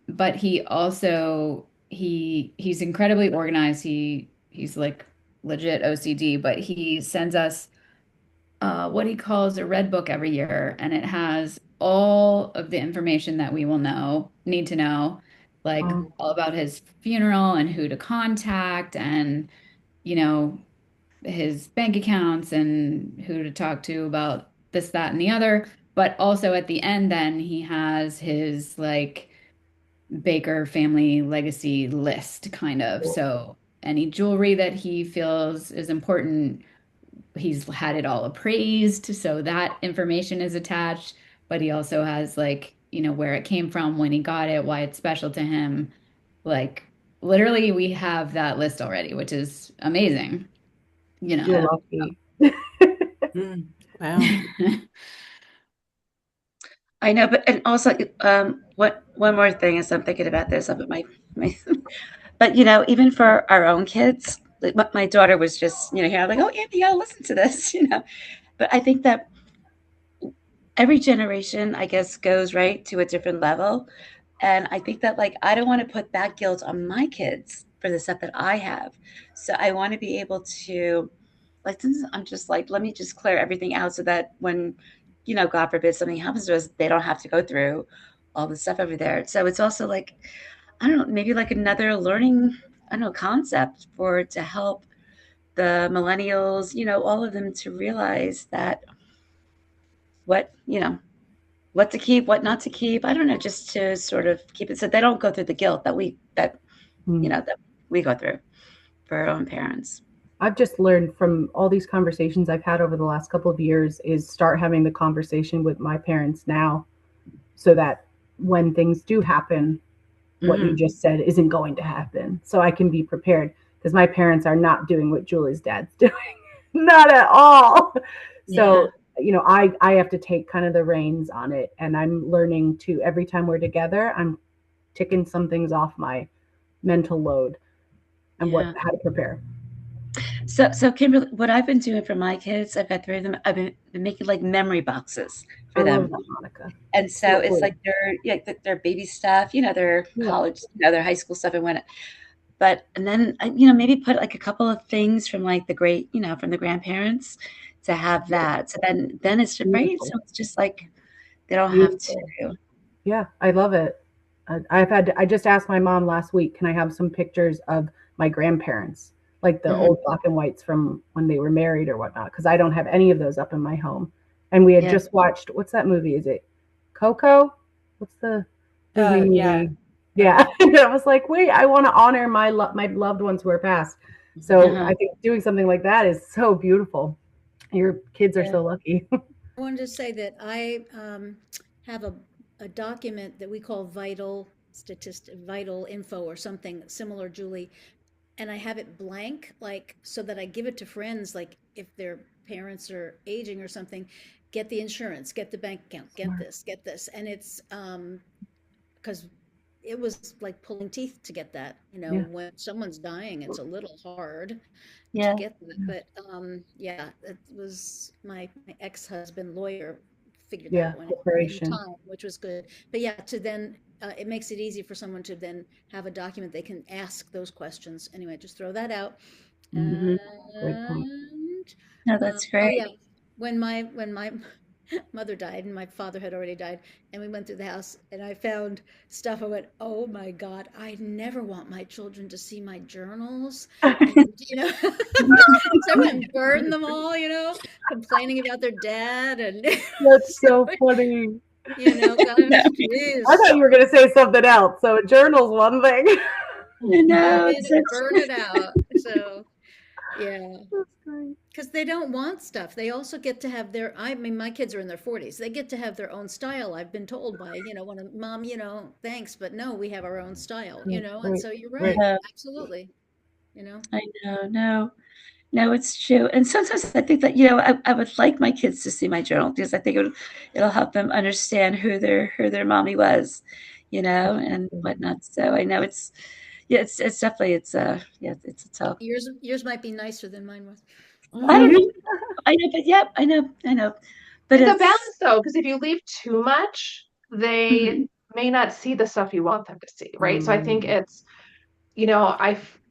But he also he's incredibly organized. He's like legit OCD, but he sends us what he calls a red book every year, and it has all of the information that we will need to know, like Oh, all about his funeral and who to contact, and you know, his bank accounts and who to talk to about this, that, and the other. But also at the end, then he has his like Baker family legacy list, kind of. So any jewelry that he feels is important, he's had it all appraised, so that information is attached, but he also has like, where it came from, when he got it, why it's special to him. Like literally we have that list already, which is amazing, you you're know. lucky. Wow. I know, but and also, what one more thing as I'm thinking about this, but my, but even for our own kids, like my daughter was just, here, like, oh, Andy, you gotta listen to this, But I think that every generation, I guess, goes right to a different level, And I think that like I don't want to put that guilt on my kids for the stuff that I have. So I want to be able to like since I'm just like, let me just clear everything out so that when, God forbid something happens to us, they don't have to go through all the stuff over there. So it's also like, I don't know, maybe like another learning, I don't know, concept for to help the millennials, all of them to realize that what, what to keep, what not to keep. I don't know, just to sort of keep it so they don't go through the guilt that we go through for our own parents. I've just learned from all these conversations I've had over the last couple of years is start having the conversation with my parents now so that when things do happen, what you just said isn't going to happen. So I can be prepared because my parents are not doing what Julie's dad's doing. Not at all. So, I have to take kind of the reins on it. And I'm learning to, every time we're together, I'm ticking some things off my mental load and how to prepare. So Kimberly, what I've been doing for my kids, I've got 3 of them. I've been making like memory boxes for I love them. that, Monica. And so it's like their baby stuff, their college, their high school stuff and when and then maybe put like a couple of things from like the great, from the grandparents to have that. So then it's right. So it's just like they don't have to. Yeah, I love it. I just asked my mom last week, can I have some pictures of my grandparents, like the old black and whites from when they were married or whatnot, because I don't have any of those up in my home. And we had just watched, what's that movie? Is it Coco? What's the Disney movie? Yeah. And I was like, wait, I want to honor my loved ones who are passed. So I think doing something like that is so beautiful. Your kids are so lucky. I wanted to say that I have a document that we call vital info or something similar, Julie, and I have it blank, like so that I give it to friends, like if their parents are aging or something, get the insurance, get the bank account, get this, and it's because it was like pulling teeth to get that. When someone's dying, it's a little hard to get that. But it was my ex-husband lawyer figured that one out in time, which was good. But to then it makes it easy for someone to then have a document they can ask those questions. Anyway, just throw that out. And no, that's great. When my mother died and my father had already died, and we went through the house and I found stuff. I went, oh my God, I never want my children to see my journals. And, so I went and burned them all, complaining about their dad. And that's so funny. Gosh, I thought you were going to say something else. So a journal's one thing. No, burn it out. So because they don't want stuff. They also get to have my kids are in their 40s. They get to have their own style. I've been told by, when mom, thanks, but no, we have our own style, and so you're right. Absolutely. I know. No, it's true. And sometimes I think that, I would like my kids to see my journal because I think it'll help them understand who their mommy was, and whatnot. So I know it's definitely, it's a tough. Yours might be nicer than mine was. I don't know. I know, but I know. But it's a balance though, because if you leave too much, they may not see the stuff you want them to see, right? So I think it's,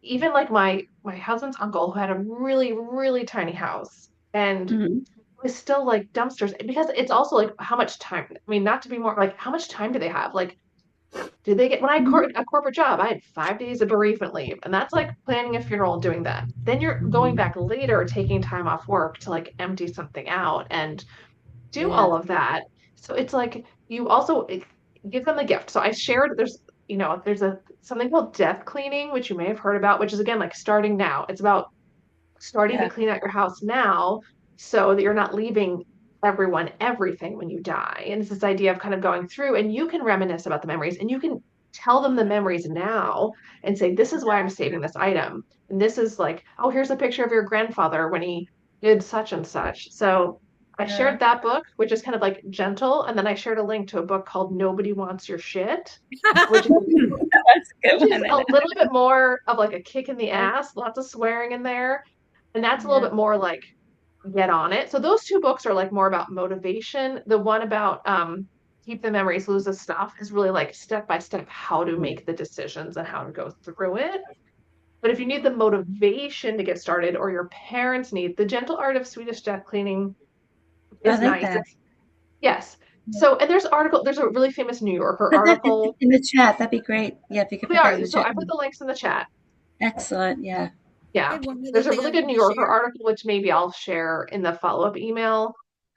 even like my husband's uncle who had a really, really tiny house and it was still like dumpsters because it's also like how much time, I mean, not to be more like how much time do they have? Like, do they get, when I had a corporate job, I had 5 days of bereavement leave and that's like planning a funeral and doing that. Then you're going back later, taking time off work to like empty something out and do all of that. So it's like you also give them the gift. So I shared there's something called death cleaning, which you may have heard about, which is again like starting now. It's about starting to clean out your house now so that you're not leaving everyone everything when you die. And it's this idea of kind of going through and you can reminisce about the memories and you can tell them the memories now and say, this is why I'm saving this item. And this is like, oh, here's a picture of your grandfather when he did such and such. So I shared that book, which is kind of like gentle, and then I shared a link to a book called Nobody Wants Your Shit, which is a little bit more of like a kick in the ass, lots of swearing in there, and that's a little bit more like get on it. So those two books are like more about motivation. The one about keep the memories, lose the stuff is really like step by step how to make the decisions and how to go through it. But if you need the motivation to get started, or your parents need the gentle art of Swedish death cleaning I is like nice. that. Yes. Yeah. So, and there's a really famous New Yorker Put that article. in the chat. That'd be great. Yeah, if you could They put that in are. the So chat. I put the links in the chat. Excellent. Yeah. Yeah. Hey, one other There's a thing I really good want New to Yorker share. article, which maybe I'll share in the follow-up email.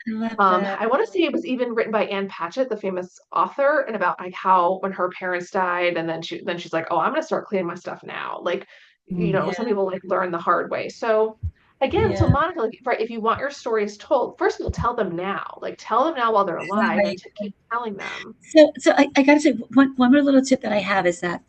I love that. I want to say it was even written by Anne Patchett, the famous author, and about like how when her parents died, and then she's like, oh, I'm gonna start cleaning my stuff now. Like, Mm. some Yeah. people like learn the hard way. So again, so Yeah. Monica, like, right, if you want your stories told, first of all, tell them now. Like tell them now while they're alive, and Right. to keep telling them. So I gotta say one more little tip that I have is that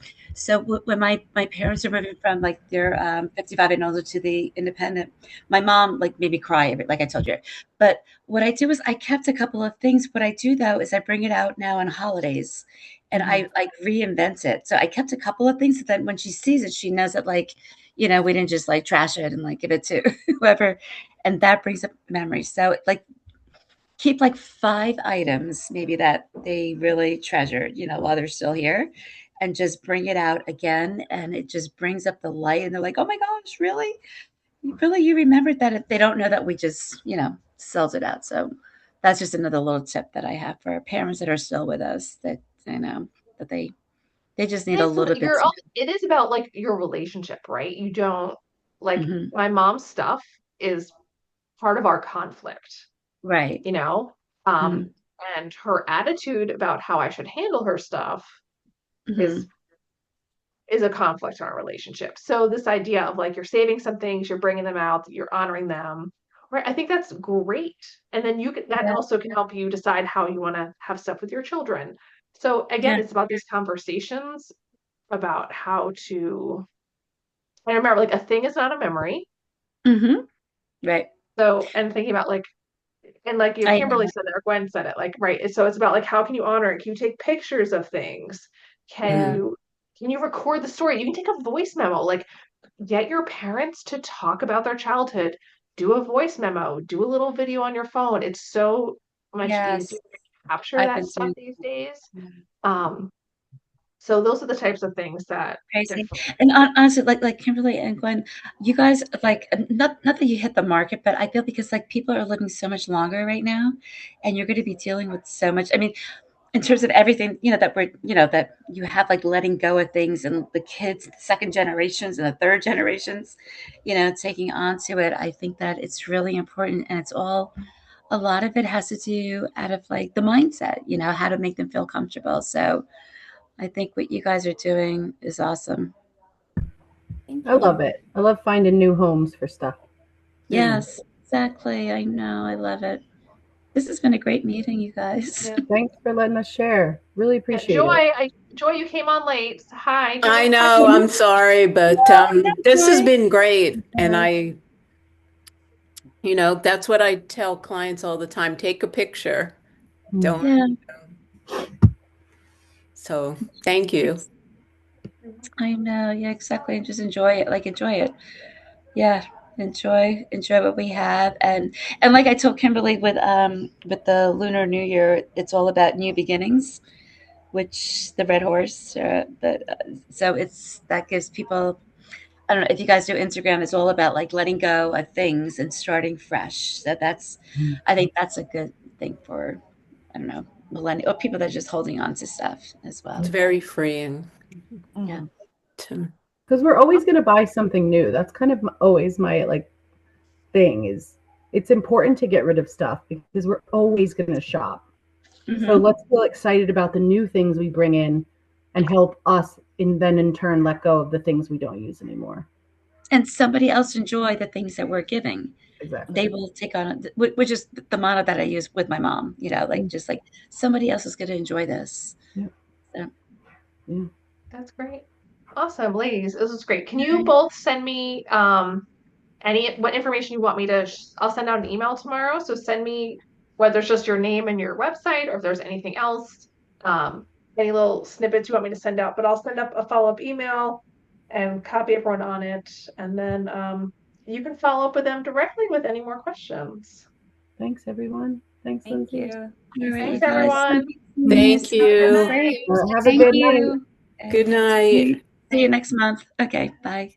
when my parents are moving from like their 55 and older to the independent, my mom like made me cry a bit, like I told you. But what I do is I kept a couple of things. What I do though is I bring it out now on holidays, and I like reinvent it. So I kept a couple of things so that when she sees it, she knows that like we didn't just like trash it and like give it to whoever, and that brings up memories. So like keep like 5 items maybe that they really treasured, while they're still here, and just bring it out again. And it just brings up the light. And they're like, oh my gosh, really? Really, you remembered that? If they don't know that we just, sells it out. So that's just another little tip that I have for parents that are still with us that, that they just need And a it's little bit. it is about like your relationship, right? You don't like Mhm. my mom's stuff is part of our conflict, Right. you know? Um, Mhm. and her attitude about how I should handle her stuff is Mhm. is a conflict in our relationship. So this idea of like you're saving some things, you're bringing them out, you're honoring them, right? I think that's great. And then that Yeah. also can help you decide how you want to have stuff with your children. So again, Yeah. it's about these conversations about how to. And remember, like a thing is not a memory. Mhm. Right. So, and thinking about like, and like I Kimberly know. said it or Gwen said it, like, right. So it's about like how can you honor it? Can you take pictures of things? Can Yeah. you record the story? You can take a voice memo. Like get your parents to talk about their childhood. Do a voice memo. Do a little video on your phone. It's so much easier Yes. to capture I've that been stuff doing. these days. Um, so those are the types of things that Crazy. definitely. And honestly, like Kimberly and Gwen, you guys like not that you hit the market, but I feel because like people are living so much longer right now, and you're going to be dealing with so much. I mean, in terms of everything, that you have like letting go of things, and the kids, the second generations and the third generations, taking on to it. I think that it's really important, and a lot of it has to do out of like the mindset, how to make them feel comfortable. So I think what you guys are doing is awesome. Thank I love you. it. I love finding new homes for stuff. Really. Yes, exactly. I know. I love it. This has been a great meeting, you guys. Yeah. Thanks for letting us share. Really Yeah, appreciate it. Joy, you came on late. Hi. Do you have I any know, questions? I'm sorry, but this has Joy. been great. And Joy. that's what I tell clients all the time. Take a picture. Hmm. Don't. Yeah, So thank you. I know. Yeah, exactly. And just enjoy it. Like enjoy it. Yeah, enjoy what we have. And like I told Kimberly with the Lunar New Year, it's all about new beginnings, which the red horse. So it's that gives people. I don't know if you guys do Instagram. It's all about like letting go of things and starting fresh. I think that's a good thing for I don't know millennial or people that are just holding on to stuff as It's well. very freeing. Yeah. To, Because we're always going to buy something new. That's kind of always my like thing is it's important to get rid of stuff because we're always going to shop. So Hmm. let's feel excited about the new things we bring in and help us in turn let go of the things we don't use anymore. And somebody else enjoy the things that we're giving. They Exactly. will take on which is the motto that I use with my mom. Like just like somebody else is going to enjoy this. Yeah. So, Yeah. That's great. Awesome, ladies. This was great. Can you okay. both send me what information you want me to I'll send out an email tomorrow. So send me whether it's just your name and your website or if there's anything else, um, any little snippets you want me to send out, but I'll send up a follow-up email and copy everyone on it. And then you can follow up with them directly with any more questions. Thanks everyone. Thanks, Thank Lindsay. you. All Thanks, right, you Thanks, guys. Lindsay. everyone. Thank you. Great. Have a Thank good night. you. Good See night. see you next month. Okay, bye.